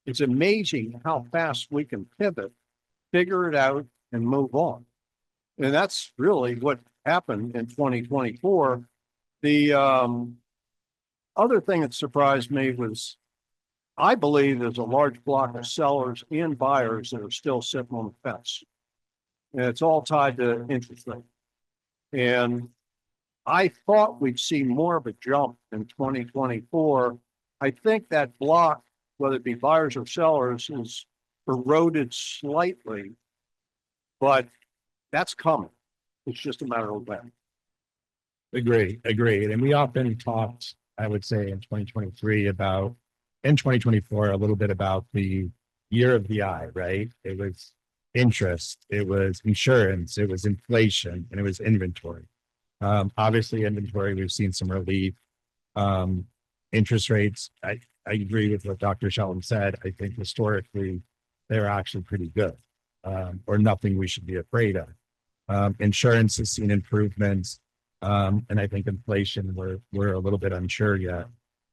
Speaker 1: It's amazing how fast we can pivot, figure it out, and move on. And that's really what happened in 2024. The other thing that surprised me was I believe there's a large block of sellers and buyers that are still sitting on the fence. And it's all tied to interest rate. And I thought we'd see more of a jump in 2024. I think that block, whether it be buyers or sellers, is eroded slightly, but that's coming. It's just a matter of when.
Speaker 3: Agreed. And we often talked, I would say in 2023 about, in 2024, a little bit about the year of the eye, right? It was interest, it was insurance, it was inflation, and it was inventory. Obviously inventory, we've seen some relief. Interest rates, I agree with what Dr. Shelton said. I think historically, they're actually pretty good, or nothing we should be afraid of. Insurance has seen improvements. And I think inflation, we're a little bit unsure yet.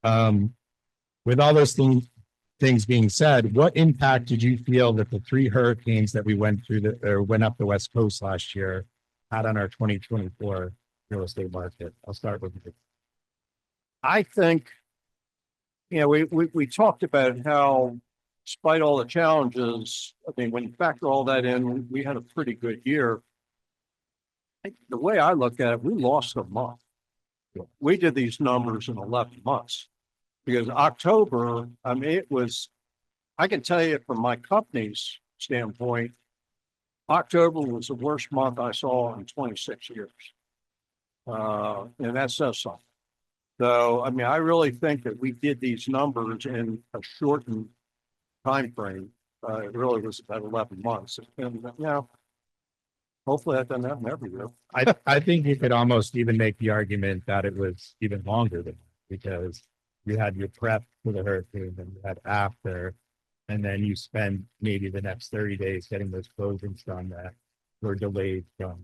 Speaker 3: With all those things being said, what impact did you feel that the 3 hurricanes that we went through or went up the West Coast last year had on our 2024 real estate market? I'll start with you.
Speaker 1: I think, we talked about how, despite all the challenges, I mean, when you factor all that in, we had a pretty good year. The way I look at it, we lost a month. We did these numbers in 11 months because October, I mean, I can tell you from my company's standpoint, October was the worst month I saw in 26 years. And that says something. So, I mean, I really think that we did these numbers in a shortened time frame. It really was about 11 months. And, hopefully that doesn't happen every year.
Speaker 3: I think you could almost even make the argument that it was even longer than that, because you had your prep for the hurricane and you had after, and then you spend maybe the next 30 days getting those closings done that were delayed from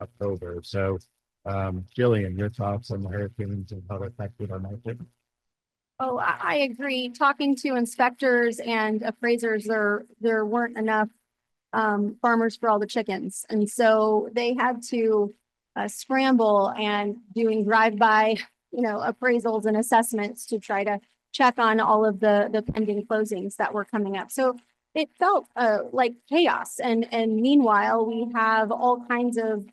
Speaker 3: October. So, Jillian, your thoughts on the hurricanes and how it affected our market?
Speaker 4: Oh, I agree. Talking to inspectors and appraisers, there weren't enough farmers for all the chickens. And so they had to scramble and doing drive-by, appraisals and assessments to try to check on all of the pending closings that were coming up. So it felt like chaos. And meanwhile, we have all kinds of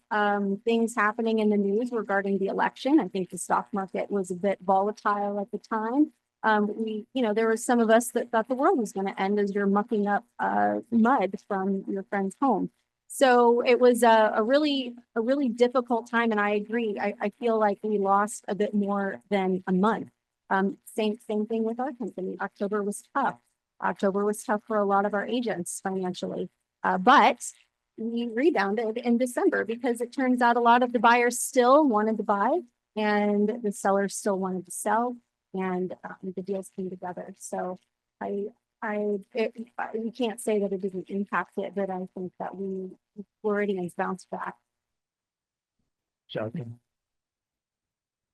Speaker 4: things happening in the news regarding the election. I think the stock market was a bit volatile at the time. There were some of us that thought the world was going to end as you're mucking up mud from your friend's home. So it was a really difficult time. And I agree. I feel like we lost a bit more than a month. Same thing with our company. October was tough. October was tough for a lot of our agents financially, but we rebounded in December because it turns out a lot of the buyers still wanted to buy and the sellers still wanted to sell. And the deals came together. So we can't say that it didn't impact it, but I think that Floridians bounced back.
Speaker 3: Shocking.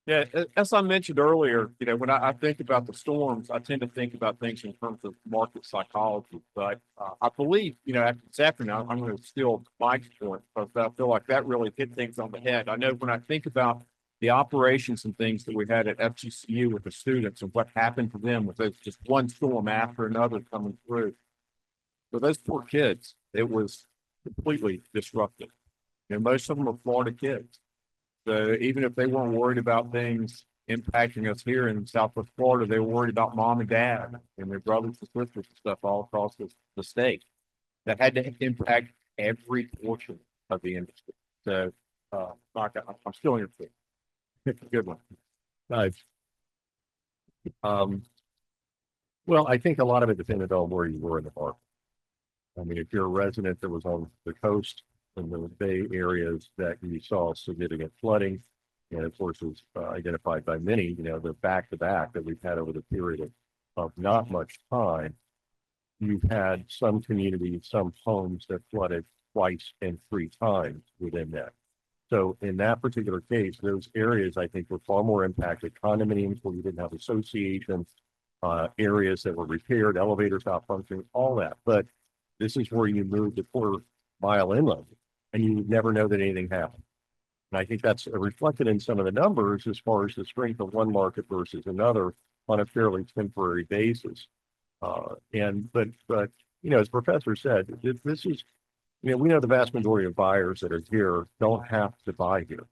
Speaker 5: Yeah, as I mentioned earlier, when I think about the storms, I tend to think about things in terms of market psychology. But I believe, after this afternoon, I'm going to steal Mike's point because I feel like that really hit things on the head. I know when I think about the operations and things that we had at FGCU with the students and what happened to them with those just one storm after another coming through. For those poor kids, it was completely disruptive. Most of them are Florida kids. So even if they weren't worried about things impacting us here in Southwest Florida, they were worried about mom and dad and their brothers and sisters and stuff all across the state. That had to impact every portion of the industry. So, Mike, I'm still in your seat. Good one.
Speaker 6: Nice. Well, I think a lot of it depended on where you were in the market. I mean, if you're a resident that was on the coast in the Bay areas that you saw significant flooding, and of course was identified by many, the back-to-back that we've had over the period of not much time, you've had some communities, some homes that flooded twice and three times within that. So in that particular case, those areas I think were far more impacted. Condominiums where you didn't have associations, areas that were repaired, elevators not functioning, all that. But this is where you move the quarter-mile inland, and you would never know that anything happened. And I think that's reflected in some of the numbers as far as the strength of one market versus another on a fairly temporary basis. But as Professor said, this is, we know the vast majority of buyers that are here don't have to buy here.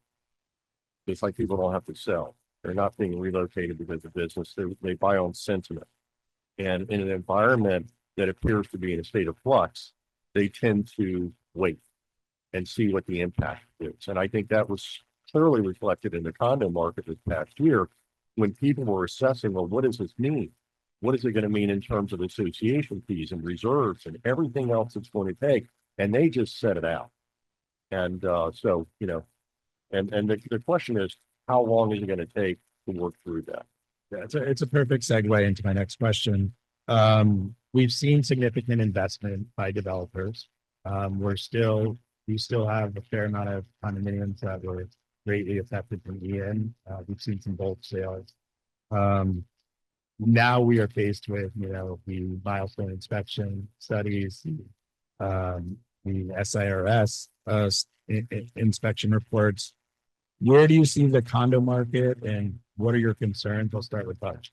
Speaker 6: Just like people don't have to sell. They're not being relocated because of business. They buy on sentiment. And in an environment that appears to be in a state of flux, they tend to wait and see what the impact is. And I think that was clearly reflected in the condo market this past year when people were assessing, well, what does this mean? What is it going to mean in terms of association fees and reserves and everything else it's going to take? And they just set it out. And the question is, how long is it going to take to work through that?
Speaker 3: Yeah, it's a perfect segue into my next question. We've seen significant investment by developers. We still have a fair amount of condominiums that were greatly affected from Ian. We've seen some bulk sales. Now we are faced with, the milestone inspection studies, the SIRS inspection reports. Where do you see the condo market and what are your concerns? I'll start with Budge.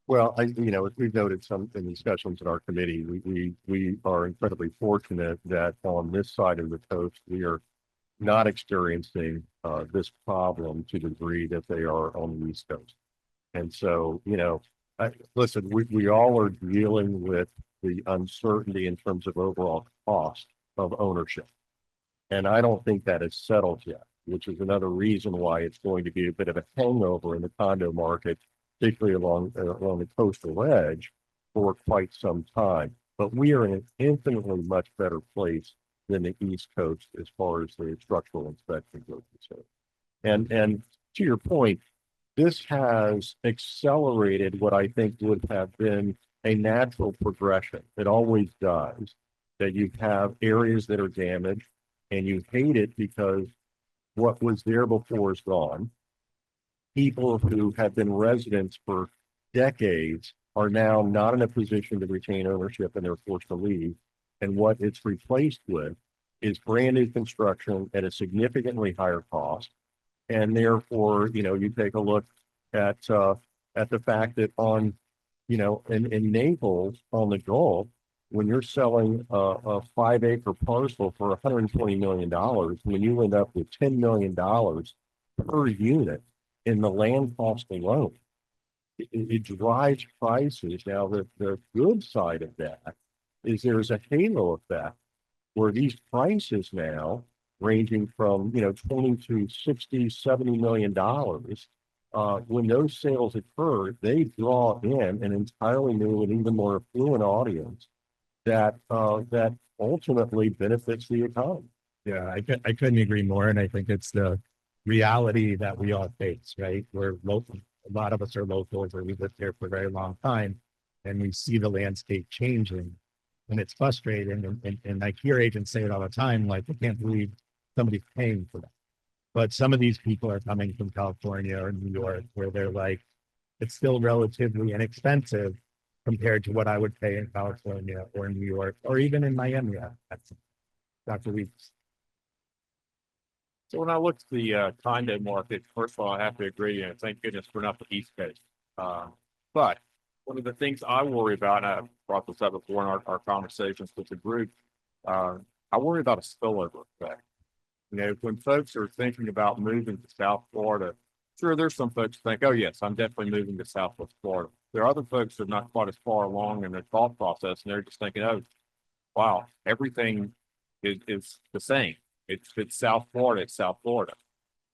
Speaker 6: Well, as we've noted some in discussions in our committee, we are incredibly fortunate that on this side of the coast, we are not experiencing this problem to the degree that they are on the East Coast. And so, listen, we all are dealing with the uncertainty in terms of overall cost of ownership. And I don't think that is settled yet, which is another reason why it's going to be a bit of a hangover in the condo market, particularly along the coastal edge for quite some time. But we are in an infinitely much better place than the East Coast as far as the structural inspection goes. And to your point, this has accelerated what I think would have been a natural progression. It always does, that you have areas that are damaged and you hate it because what was there before is gone. People who have been residents for decades are now not in a position to retain ownership and they're forced to leave. And what it's replaced with is brand new construction at a significantly higher cost. And therefore, you take a look at the fact that in Naples on the Gulf, when you're selling a 5-acre parcel for $120 million, when you end up with $10 million per unit in the land cost alone, it drives prices. Now, the good side of that is there's a halo effect where these prices now ranging from 20 to 60, $70 million. When those sales occur, they draw in an entirely new and even more affluent audience that ultimately benefits the economy.
Speaker 3: Yeah, I couldn't agree more. And I think it's the reality that we all face, right? We're local. A lot of us are locals or we've lived here for a very long time and we see the landscape changing and it's frustrating. And I hear agents say it all the time, like, I can't believe somebody's paying for that. But some of these people are coming from California or New York where they're like, it's still relatively inexpensive compared to what I would pay in California or New York or even in Miami. That's Dr. Weeks.
Speaker 5: So when I look at the condo market, first of all, I have to agree, and thank goodness we're not the East Coast. But one of the things I worry about, and I brought this up before in our conversations with the group, I worry about a spillover effect. You know, when folks are thinking about moving to South Florida, sure, there's some folks who think, oh, yes, I'm definitely moving to Southwest Florida. There are other folks that are not quite as far along in their thought process, and they're just thinking, oh, wow, everything is the same. It's South Florida, it's South Florida.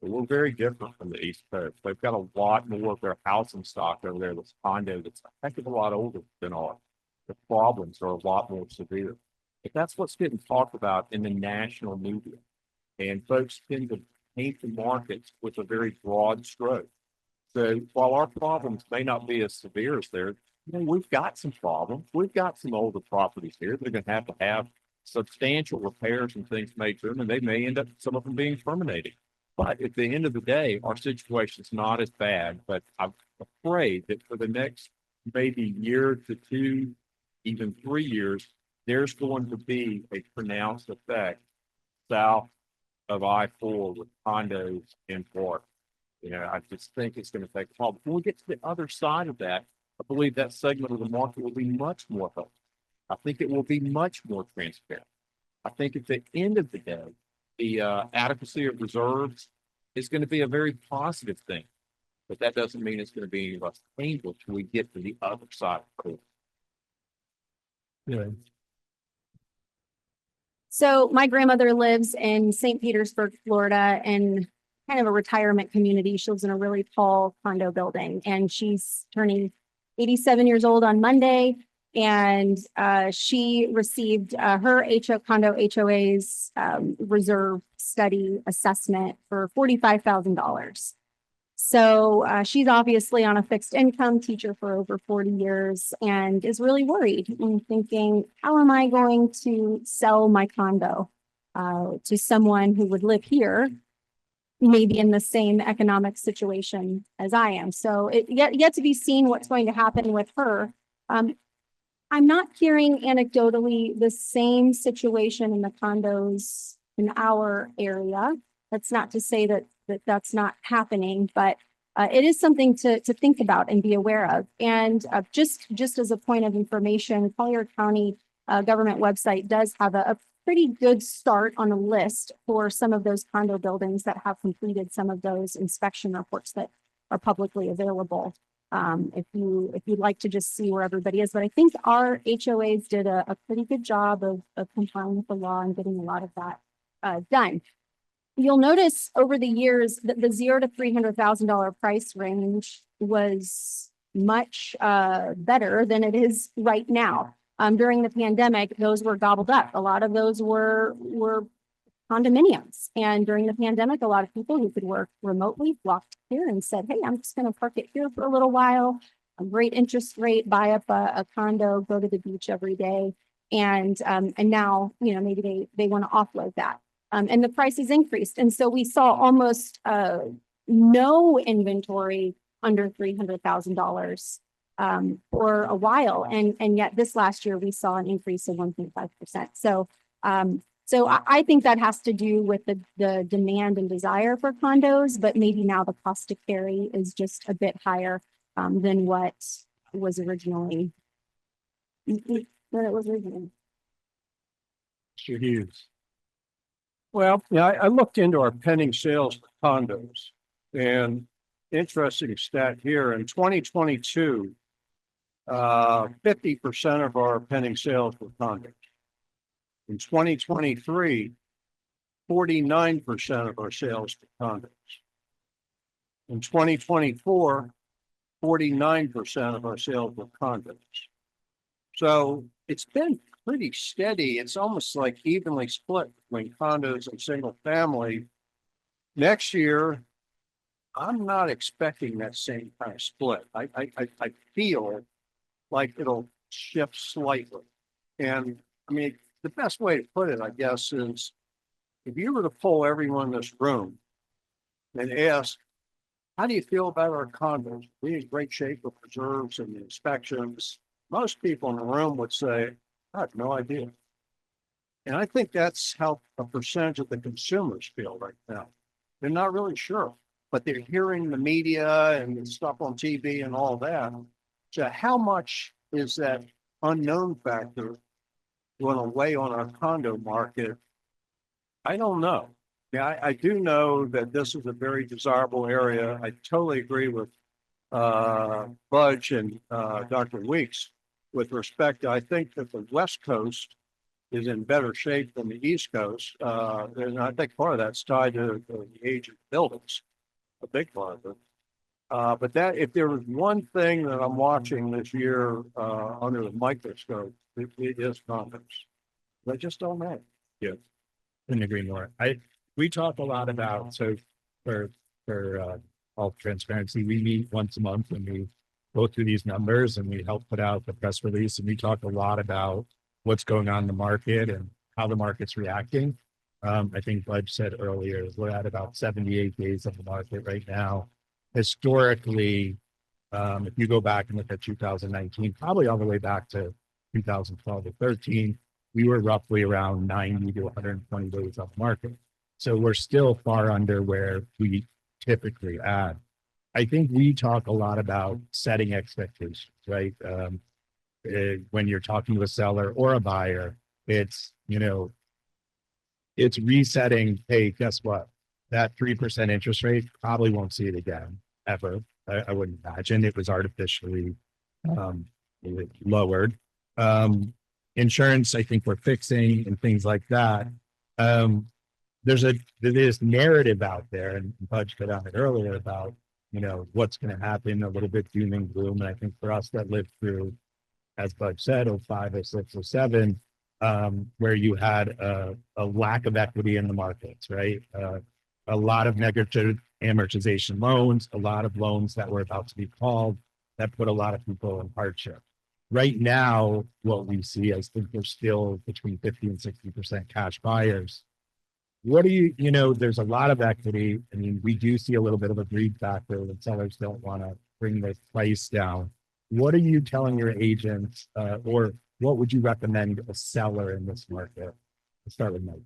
Speaker 5: But we're very different from the East Coast. They've got a lot more of their housing stock over there that's condo that's a heck of a lot older than ours. The problems are a lot more severe. But that's what's getting talked about in the national media. And folks tend to paint the markets with a very broad stroke. So while our problems may not be as severe as theirs, we've got some problems. We've got some older properties here that are going to have substantial repairs and things made to them, and they may end up, some of them being terminated. But at the end of the day, our situation is not as bad, but I'm afraid that for the next maybe year to two, even 3 years, there's going to be a pronounced effect south of I-4 with condos in Florida. I just think it's going to take a while. When we get to the other side of that, I believe that segment of the market will be much more healthy. I think it will be much more transparent. I think at the end of the day, the adequacy of reserves is going to be a very positive thing, but that doesn't mean it's going to be any less painful till we get to the other side of it.
Speaker 3: Yeah.
Speaker 4: So my grandmother lives in St. Petersburg, Florida, in kind of a retirement community. She lives in a really tall condo building, and she's turning 87 years old on Monday. And she received her condo HOA's reserve study assessment for $45,000. So she's obviously on a fixed income, teacher for over 40 years, and is really worried and thinking, how am I going to sell my condo to someone who would live here, maybe in the same economic situation as I am? So it yet to be seen what's going to happen with her. I'm not hearing anecdotally the same situation in the condos in our area. That's not to say that that's not happening, but it is something to think about and be aware of. And just as a point of information, Collier County government website does have a pretty good start on a list for some of those condo buildings that have completed some of those inspection reports that are publicly available. If you'd like to just see where everybody is, but I think our HOAs did a pretty good job of complying with the law and getting a lot of that done. You'll notice over the years that the $0 to $300,000 price range was much better than it is right now. During the pandemic, those were gobbled up. A lot of those were condominiums. And during the pandemic, a lot of people who could work remotely flocked here and said, hey, I'm just going to park it here for a little while. A great interest rate, buy up a condo, go to the beach every day. And now, maybe they want to offload that. And the prices increased. And so we saw almost no inventory under $300,000 for a while. And yet this last year, we saw an increase of 1.5%. So I think that has to do with the demand and desire for condos, but maybe now the cost to carry is just a bit higher than what was originally. Mr.
Speaker 3: Hughes.
Speaker 1: Well, yeah, I looked into our pending sales for condos, and interesting stat here in 2022, 50% of our pending sales were condos. In 2023, 49% of our sales were condos. In 2024, 49% of our sales were condos. So it's been pretty steady. It's almost like evenly split between condos and single family. Next year, I'm not expecting that same kind of split. I feel like it'll shift slightly. And I mean, the best way to put it, I guess, is if you were to poll everyone in this room and ask, how do you feel about our condos? Are we in great shape with reserves and the inspections? Most people in the room would say, I have no idea. And I think that's how a percentage of the consumers feel right now. They're not really sure, but they're hearing the media and the stuff on TV and all that. So how much is that unknown factor going to weigh on our condo market? I don't know. Yeah, I do know that this is a very desirable area. I totally agree with Budge and Dr. Weeks with respect. I think that the West Coast is in better shape than the East Coast. And I think part of that's tied to the age of buildings, a big part of it. But that if there was one thing that I'm watching this year under the microscope, it is confidence. They just don't know.
Speaker 3: Couldn't agree more. We talk a lot about, so for all transparency, we meet once a month and we go through these numbers and we help put out the press release, and we talk a lot about what's going on in the market and how the market's reacting. I think Budge said earlier, we're at about 78 days of the market right now. Historically, if you go back and look at 2019, probably all the way back to 2012 or 13, we were roughly around 90 to 120 days off market. So we're still far under where we typically add. I think we talk a lot about setting expectations, right? When you're talking to a seller or a buyer, it's, it's resetting, hey, guess what? That 3% interest rate probably won't see it again, ever. I wouldn't imagine. It was artificially lowered. Insurance, I think we're fixing and things like that. There's this narrative out there, and Budge put on it earlier about, what's going to happen, a little bit doom and gloom. And I think for us that lived through, as Budge said, 05, 06, 07, where you had a lack of equity in the markets, right? A lot of negative amortization loans, a lot of loans that were about to be called, that put a lot of people in hardship. Right now, what we see, I think there's still between 50 and 60% cash buyers. What do there's a lot of equity. I mean, we do see a little bit of a greed factor that sellers don't want to bring the price down. What are you telling your agents, or what would you recommend a seller in this market? Let's start with Mike.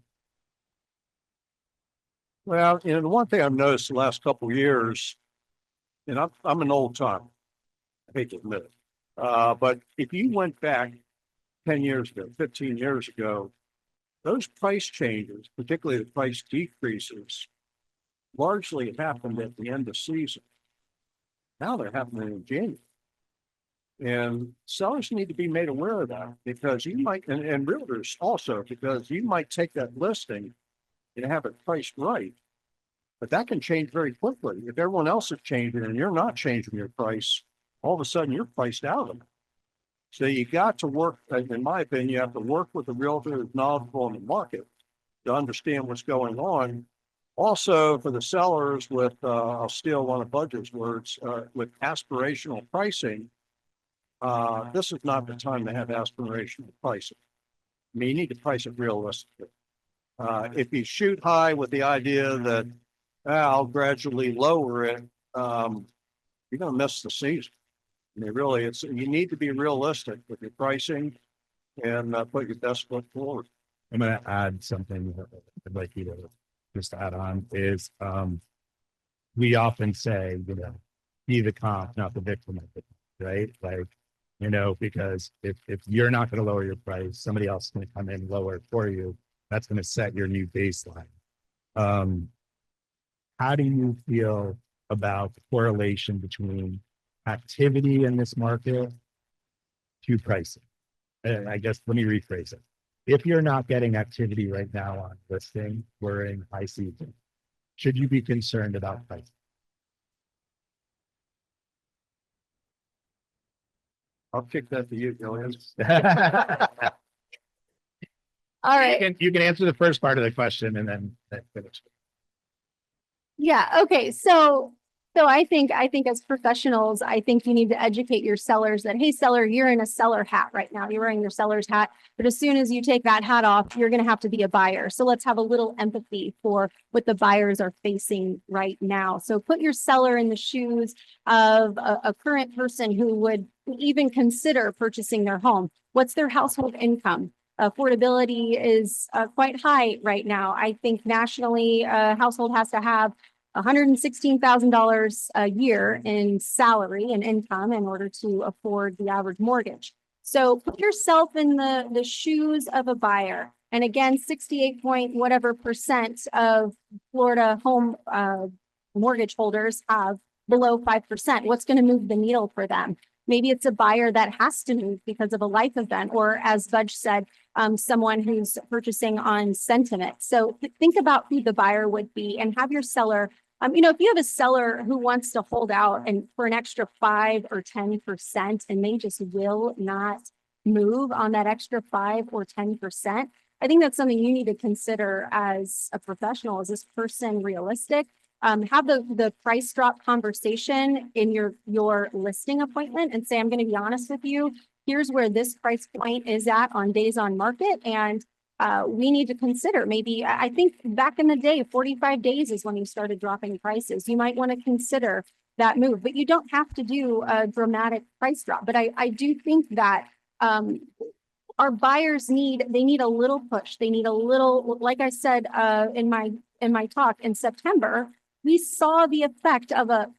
Speaker 1: Well, the one thing I've noticed the last couple of years, and I'm an old time, I hate to admit it, but if you went back 10 years ago, 15 years ago, those price changes, particularly the price decreases, largely happened at the end of season. Now they're happening in January. And sellers need to be made aware of that, because you might, and realtors also, because you might take that listing and have it priced right, but that can change very quickly. If everyone else is changing and you're not changing your price, all of a sudden you're priced out of it. So you got to work, in my opinion, you have to work with a realtor who's knowledgeable in the market to understand what's going on. Also, for the sellers with, I'll steal one of Budge's words, with aspirational pricing, this is not the time to have aspirational pricing. I mean, you need to price it realistically. If you shoot high with the idea that I'll gradually lower it, you're going to miss the season. I mean, really, you need to be realistic with your pricing and put your best foot forward.
Speaker 3: I'm going to add something I'd like you to just add on is, we often say, be the comp, not the victim of it, right? Like, because if you're not going to lower your price, somebody else is going to come in lower for you. That's going to set your new baseline. How do you feel about the correlation between activity in this market to pricing? And I guess, let me rephrase it. If you're not getting activity right now on listing, we're in high season. Should you be concerned about pricing?
Speaker 1: I'll kick that to you, Gillian.
Speaker 4: All right.
Speaker 3: You can answer the first part of the question and then finish.
Speaker 4: Yeah. Okay. So I think as professionals, I think you need to educate your sellers that, hey, seller, you're in a seller hat right now. You're wearing your seller's hat. But as soon as you take that hat off, you're going to have to be a buyer. So let's have a little empathy for what the buyers are facing right now. So put your seller in the shoes of a current person who would even consider purchasing their home. What's their household income? Affordability is quite high right now. I think nationally, a household has to have $116,000 a year in salary and income in order to afford the average mortgage. So put yourself in the shoes of a buyer And again, 68 point whatever percent of Florida home mortgage holders have below 5%. What's going to move the needle for them? Maybe it's a buyer that has to move because of a life event, or as Budge said, someone who's purchasing on sentiment. So think about who the buyer would be and have your seller. If you have a seller who wants to hold out and for an extra 5 or 10%, and they just will not move on that extra 5 or 10%, I think that's something you need to consider as a professional. Is this person realistic? Have the price drop conversation in your listing appointment and say, I'm going to be honest with you. Here's where this price point is at on days on market. And we need to consider maybe, I think back in the day, 45 days is when you started dropping prices. You might want to consider that move, but you don't have to do a dramatic price drop. But I do think that our buyers need a little push. They need a little, like I said in my talk in September, we saw the effect of a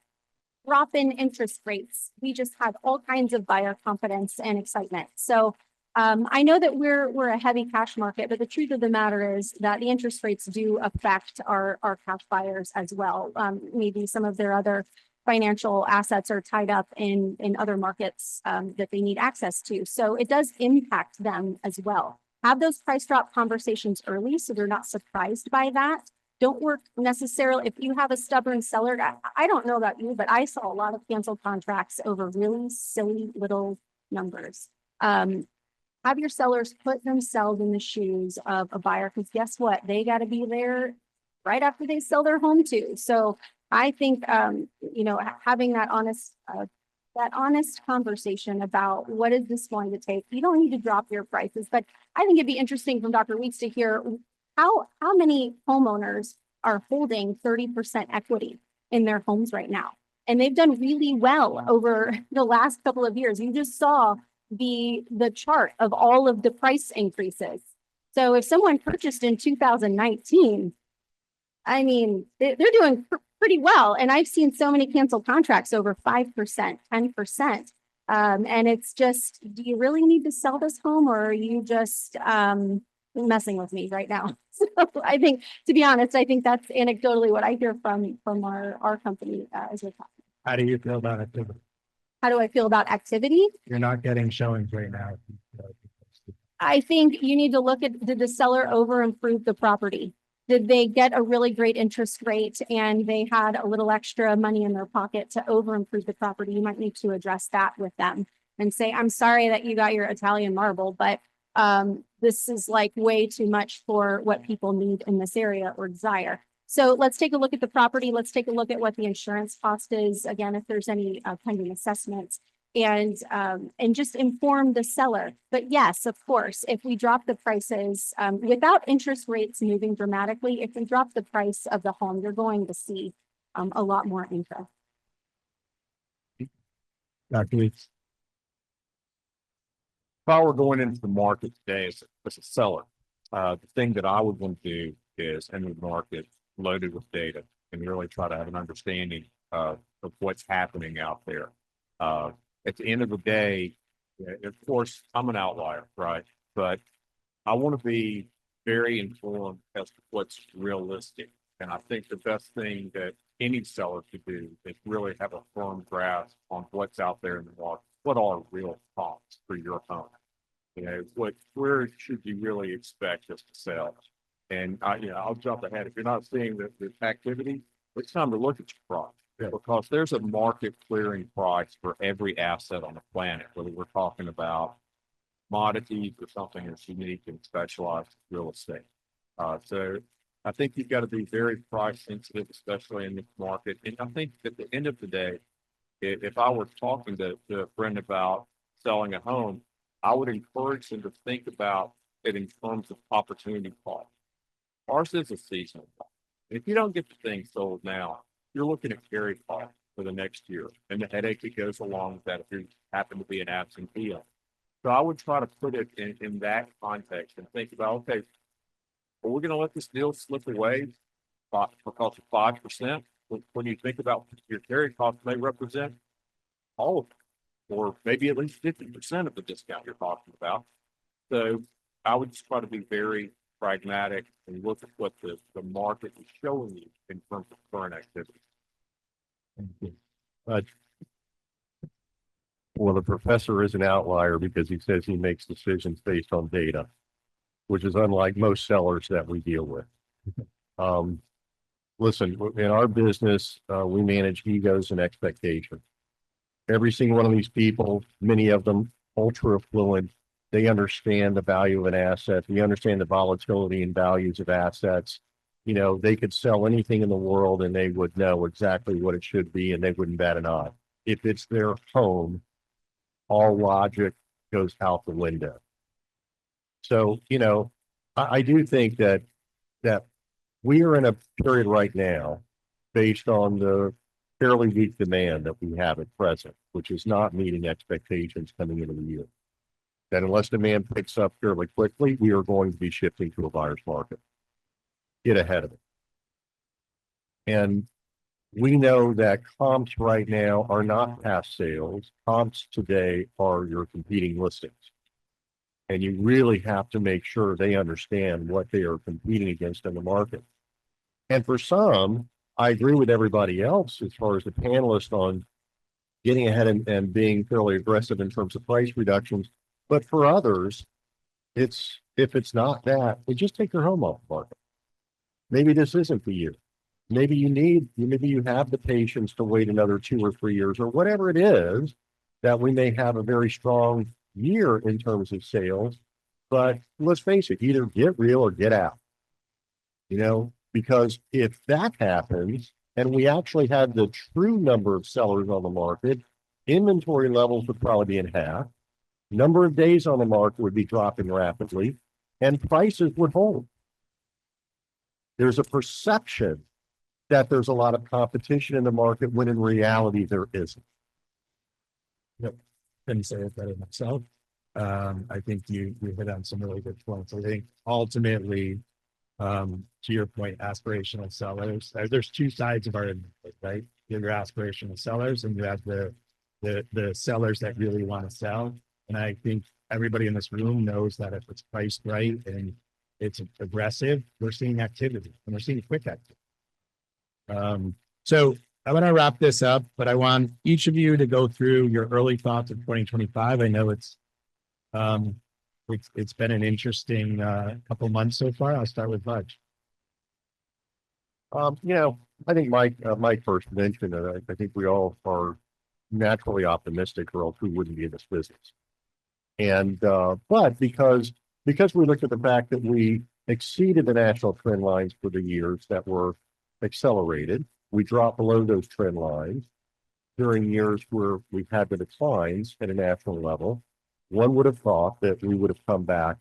Speaker 4: drop in interest rates. We just had all kinds of buyer confidence and excitement. So I know that we're a heavy cash market, but the truth of the matter is that the interest rates do affect our cash buyers as well. Maybe some of their other financial assets are tied up in other markets that they need access to. So it does impact them as well. Have those price drop conversations early so they're not surprised by that. Don't work necessarily, if you have a stubborn seller, I don't know about you, but I saw a lot of canceled contracts over really silly little numbers. Have your sellers put themselves in the shoes of a buyer, because guess what? They got to be there right after they sell their home too. So I think, having that honest conversation about what is this going to take. You don't need to drop your prices, but I think it'd be interesting from Dr. Weeks to hear how many homeowners are holding 30% equity in their homes right now. And they've done really well over the last couple of years. You just saw the chart of all of the price increases. So if someone purchased in 2019, I mean, they're doing pretty well. And I've seen so many canceled contracts over 5%, 10%. And it's just, do you really need to sell this home, or are you just messing with me right now? So I think, to be honest, I think that's anecdotally what I hear from our company as we're talking.
Speaker 3: How do you feel about activity?
Speaker 4: How do I feel about activity?
Speaker 3: You're not getting showings right now.
Speaker 4: I think you need to look at, did the seller over improve the property? Did they get a really great interest rate and they had a little extra money in their pocket to over improve the property? You might need to address that with them and say, I'm sorry that you got your Italian marble, but this is like way too much for what people need in this area or desire. So let's take a look at the property. Let's take a look at what the insurance cost is. Again, if there's any pending assessments, and just inform the seller. But yes, of course, if we drop the prices without interest rates moving dramatically, if we drop the price of the home, you're going to see a lot more interest.
Speaker 3: Dr. Weeks.
Speaker 6: If I were going into the market today as a seller, the thing that I would want to do is enter the market loaded with data and really try to have an understanding of what's happening out there. At the end of the day, of course, I'm an outlier, right? But I want to be very informed as to what's realistic. And I think the best thing that any seller could do is really have a firm grasp on what's out there in the market. What are real costs for your home? Where should you really expect us to sell? And I'll jump ahead. If you're not seeing the activity, it's time to look at your product. Yeah. Because there's a market clearing price for every asset on the planet, whether we're talking about commodities or something that's unique and specialized real estate. So I think you've got to be very price sensitive, especially in this market. And I think at the end of the day, if I were talking to a friend about selling a home, I would encourage them to think about it in terms of opportunity cost. Ours is a seasonal cost. If you don't get the thing sold now, you're looking at carry cost for the next year and the headache that goes along with that if you happen to be an absentee. So I would try to put it in that context and think about, okay, are we going to let this deal slip away because of 5%? When you think about your carry cost may represent all of it, or maybe at least 50% of the discount you're talking about. So I would just try to be very
Speaker 5: pragmatic and look at what the market is showing you in terms of current activity.
Speaker 6: Well, the professor is an outlier because he says he makes decisions based on data, which is unlike most sellers that we deal with. Listen, in our business, we manage egos and expectations. Every single one of these people, many of them ultra affluent, they understand the value of an asset. They understand the volatility and values of assets. You know, they could sell anything in the world and they would know exactly what it should be and they wouldn't bat an eye. If it's their home, all logic goes out the window. So, you know, I do think that we are in a period right now based on the fairly weak demand that we have at present, which is not meeting expectations coming into the year. That unless demand picks up fairly quickly, we are going to be shifting to a buyer's market. Get ahead of it. And we know that comps right now are not past sales. Comps today are your competing listings. And you really have to make sure they understand what they are competing against in the market. And for some, I agree with everybody else as far as the panelists on getting ahead and being fairly aggressive in terms of price reductions. But for others, if it's not that, they just take their home off the market. Maybe this isn't the year. Maybe you have the patience to wait another 2 or 3 years or whatever it is that we may have a very strong year in terms of sales. But let's face it, either get real or get out. You know, because if that happens and we actually had the true number of sellers on the market, inventory levels would probably be in half. Number of days on the market would be dropping rapidly and prices would hold. There's a perception that there's a lot of competition in the market when in reality there isn't.
Speaker 3: Yep. Couldn't say it better myself. I think you hit on some really good points. I think ultimately, to your point, aspirational sellers, there's two sides of our inventory, right? You have your aspirational sellers and you have the sellers that really want to sell. And I think everybody in this room knows that if it's priced right and it's aggressive, we're seeing activity and we're seeing quick activity. So I want to wrap this up, but I want each of you to go through your early thoughts of 2025. I know it's been an interesting couple months so far. I'll start with Budge.
Speaker 6: You know, I think Mike first mentioned it. I think we all are naturally optimistic, or else we wouldn't be in this business. And but because we looked at the fact that we exceeded the national trend lines for the years that were accelerated, we dropped below those trend lines during years where we've had the declines at a national level. One would have thought that we would have come back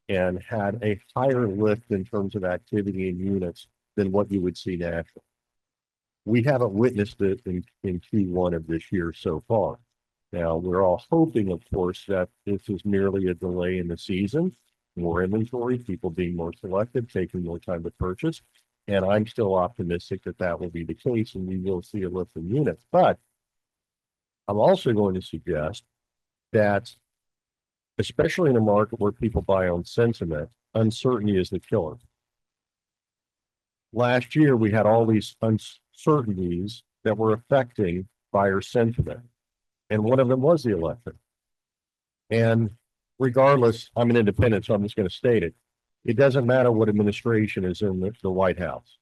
Speaker 6: and had a higher lift in terms of activity in units than what you would see nationally. We haven't witnessed it in Q1 of this year so far. Now, we're all hoping, of course, that this is merely a delay in the season, more inventory, people being more selective, taking more time to purchase. And I'm still optimistic that that will be the case and we will see a lift in units. But I'm also going to suggest that, especially in a market where people buy on sentiment, uncertainty is the killer. Last year, we had all these uncertainties that were affecting buyer sentiment. And one of them was the election. And regardless, I'm an independent, so I'm just going to state it. It doesn't matter what administration is in the White House.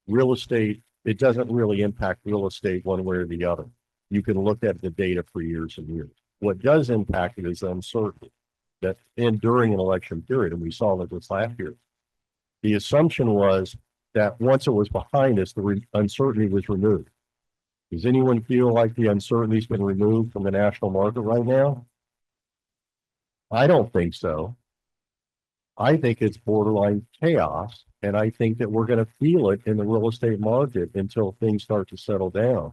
Speaker 6: Real estate, it doesn't really impact real estate one way or the other. You can look at the data for years and years. What does impact it is uncertainty that during an election period, and we saw that this last year. The assumption was that once it was behind us, the uncertainty was removed. Does anyone feel like the uncertainty's been removed from the national market right now? I don't think so. I think it's borderline chaos, and I think that we're going to feel it in the real estate market until things start to settle down.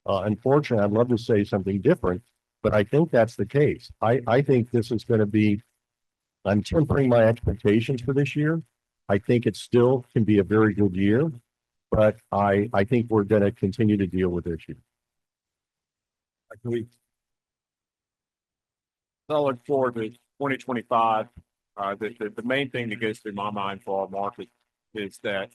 Speaker 6: Unfortunately, I'd love to say something different, but I think that's the case. I think this is going to be, I'm tempering my expectations for this year. I think it still can be a very good year, but I think we're going to continue to deal with issues.
Speaker 5: I look forward to 2025. The main thing that goes through my mind for our market is that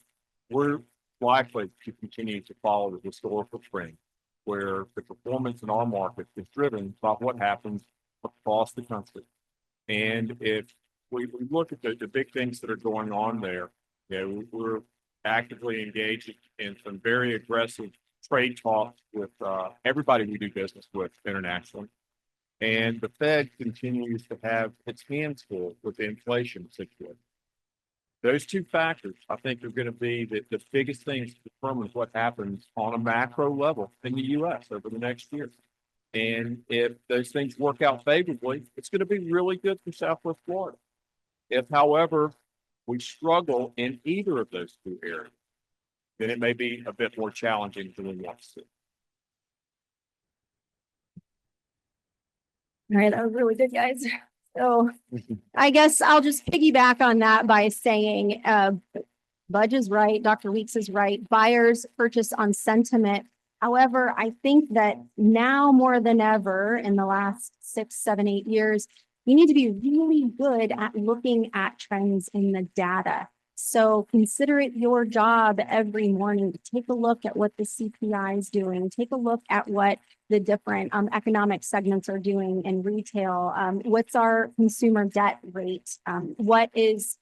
Speaker 5: we're likely to continue to follow the historical trend where the performance in our market is driven by what happens across the country. And if we look at the big things that are going on there, you know, we're actively engaged in some very aggressive trade talks with everybody we do business with internationally. And the Fed continues to have its hands full with the inflation situation. Those two factors, I think, are going to be the biggest things to determine what happens on a macro level in the U.S. over the next year. And if those things work out favorably, it's going to be really good for Southwest Florida. If, however, we struggle in either of those two areas, then it may be a bit more challenging than we want to see.
Speaker 4: All right, that was really good, guys. So I guess I'll just piggyback on that by saying, Budge is right, Dr. Weeks is right. Buyers purchase on sentiment. However, I think that now more than ever in the last 6, 7, 8 years, you need to be really good at looking at trends in the data. So consider it your job every morning to take a look at what the CPI is doing, take a look at what the different economic segments are doing in retail. What's our consumer debt rate? What's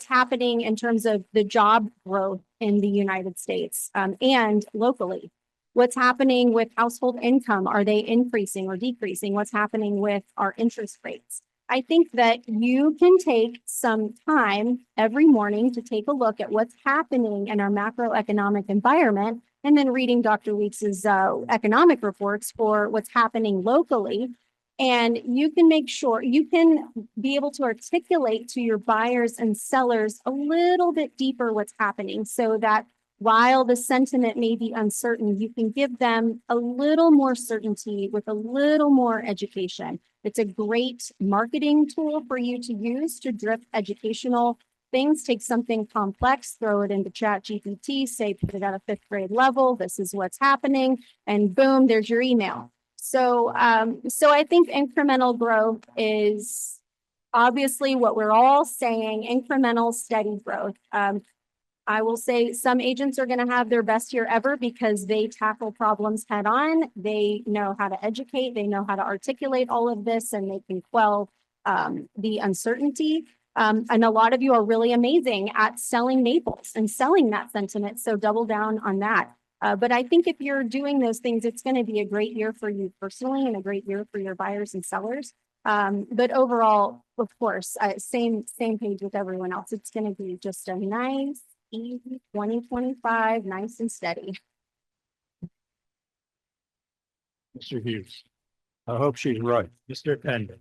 Speaker 4: happening in terms of the job growth in the United States and locally? What's happening with household income? Are they increasing or decreasing? What's happening with our interest rates? I think that you can take some time every morning to take a look at what's happening in our macroeconomic environment and then reading Dr. Weeks's economic reports for what's happening locally. And you can make sure you can be able to articulate to your buyers and sellers a little bit deeper what's happening so that while the sentiment may be uncertain, you can give them a little more certainty with a little more education. It's a great marketing tool for you to use to drift educational things. Take something complex, throw it into ChatGPT, say, put it at a 5th grade level. This is what's happening. And boom, there's your email. So I think incremental growth is obviously what we're all saying, incremental, steady growth. I will say some agents are going to have their best year ever because they tackle problems head on. They know how to educate. They know how to articulate all of this, and they can quell the uncertainty. And a lot of you are really amazing at selling Naples and selling that sentiment. So double down on that. But I think if you're doing those things, it's going to be a great year for you personally and a great year for your buyers and sellers. But overall, of course, same page with everyone else. It's going to be just a nice, easy 2025, nice and steady.
Speaker 1: Mr. Hughes. I hope she's right.
Speaker 3: Mr. Pender.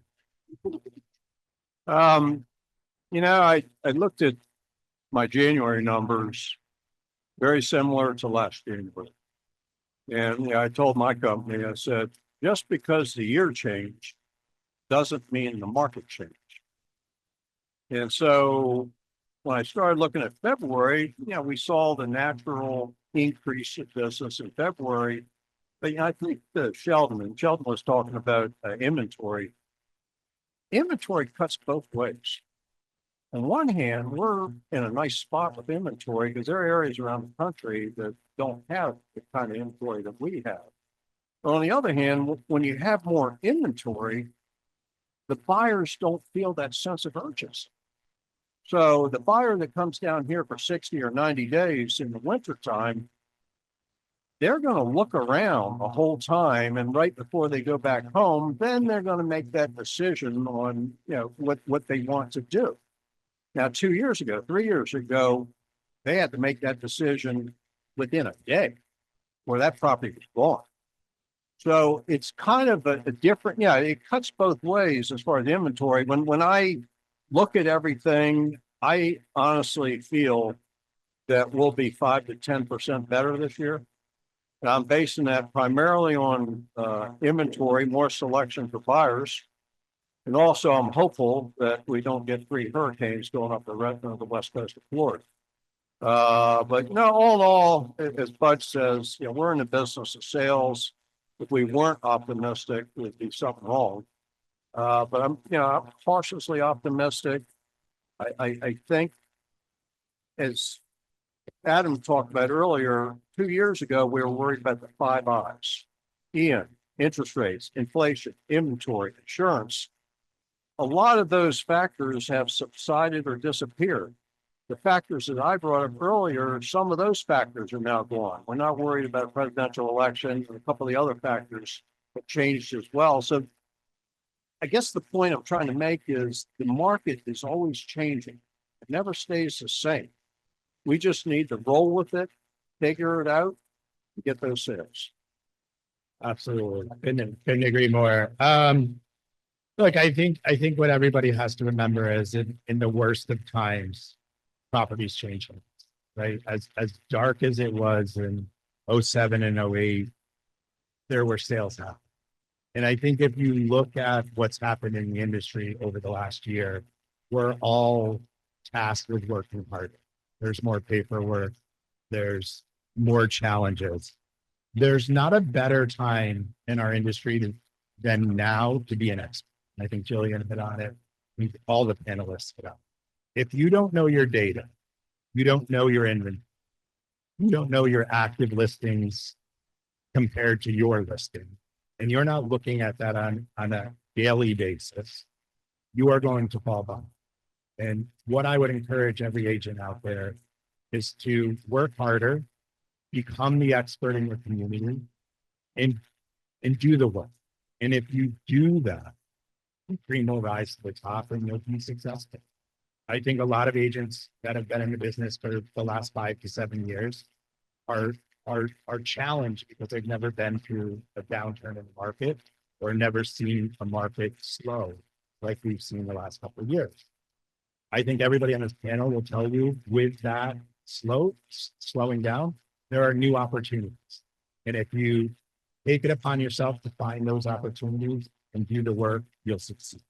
Speaker 1: You know, I looked at my January numbers, very similar to last January. And you know, I told my company, I said, just because the year changed doesn't mean the market changed. And so when I started looking at February, you know, we saw the natural increase of business in February. But you know, I think Sheldon was talking about inventory. Inventory cuts both ways. On one hand, we're in a nice spot with inventory because there are areas around the country that don't have the kind of inventory that we have. But on the other hand, when you have more inventory, the buyers don't feel that sense of urgency. So the buyer that comes down here for 60 or 90 days in the wintertime, they're going to look around the whole time, and right before they go back home, then they're going to make that decision on, you know, what they want to do. Now, 2 years ago, 3 years ago, they had to make that decision within a day where that property was gone. So it's kind of a different, yeah, it cuts both ways as far as inventory. When I look at everything, I honestly feel that we'll be 5 to 10% better this year. And I'm basing that primarily on inventory, more selection for buyers. And also I'm hopeful that we don't get 3 hurricanes going up the west coast of Florida. But no, all in all, as Bud says, you know, we're in the business of sales. If we weren't optimistic, there'd be something wrong. But I'm cautiously optimistic. I think as Adam talked about earlier, 2 years ago, we were worried about the five I's. Ian, interest rates, inflation, inventory, insurance. A lot of those factors have subsided or disappeared. The factors that I brought up earlier, some of those factors are now gone. We're not worried about a presidential election, and a couple of the other factors have changed as well. So I guess the point I'm trying to make is the market is always changing. It never stays the same. We just need to roll with it, figure it out, and get those sales.
Speaker 3: Absolutely. Couldn't agree more. Look, I think what everybody has to remember is in the worst of times, property's changing, right? As dark as it was in 07 and 08, there were sales happening. And I think if you look at what's happened in the industry over the last year, we're all tasked with working harder. There's more paperwork, there's more challenges. There's not a better time in our industry than now to be an expert. I think Jillian hit on it. I think all the panelists hit on it. If you don't know your data, you don't know your inventory, you don't know your active listings compared to your listing, and you're not looking at that on a daily basis, you are going to fall behind. And what I would encourage every agent out there is to work harder, become the expert in your community, and do the work. And if you do that, the cream will rise to the top and you'll be successful. I think a lot of agents that have been in the business for the last 5 to 7 years are challenged because they've never been through a downturn in the market or never seen a market slow like we've seen the last couple of years. I think everybody on this panel will tell you with that slowing down, there are new opportunities. And if you take it upon yourself to find those opportunities and do the work, you'll succeed.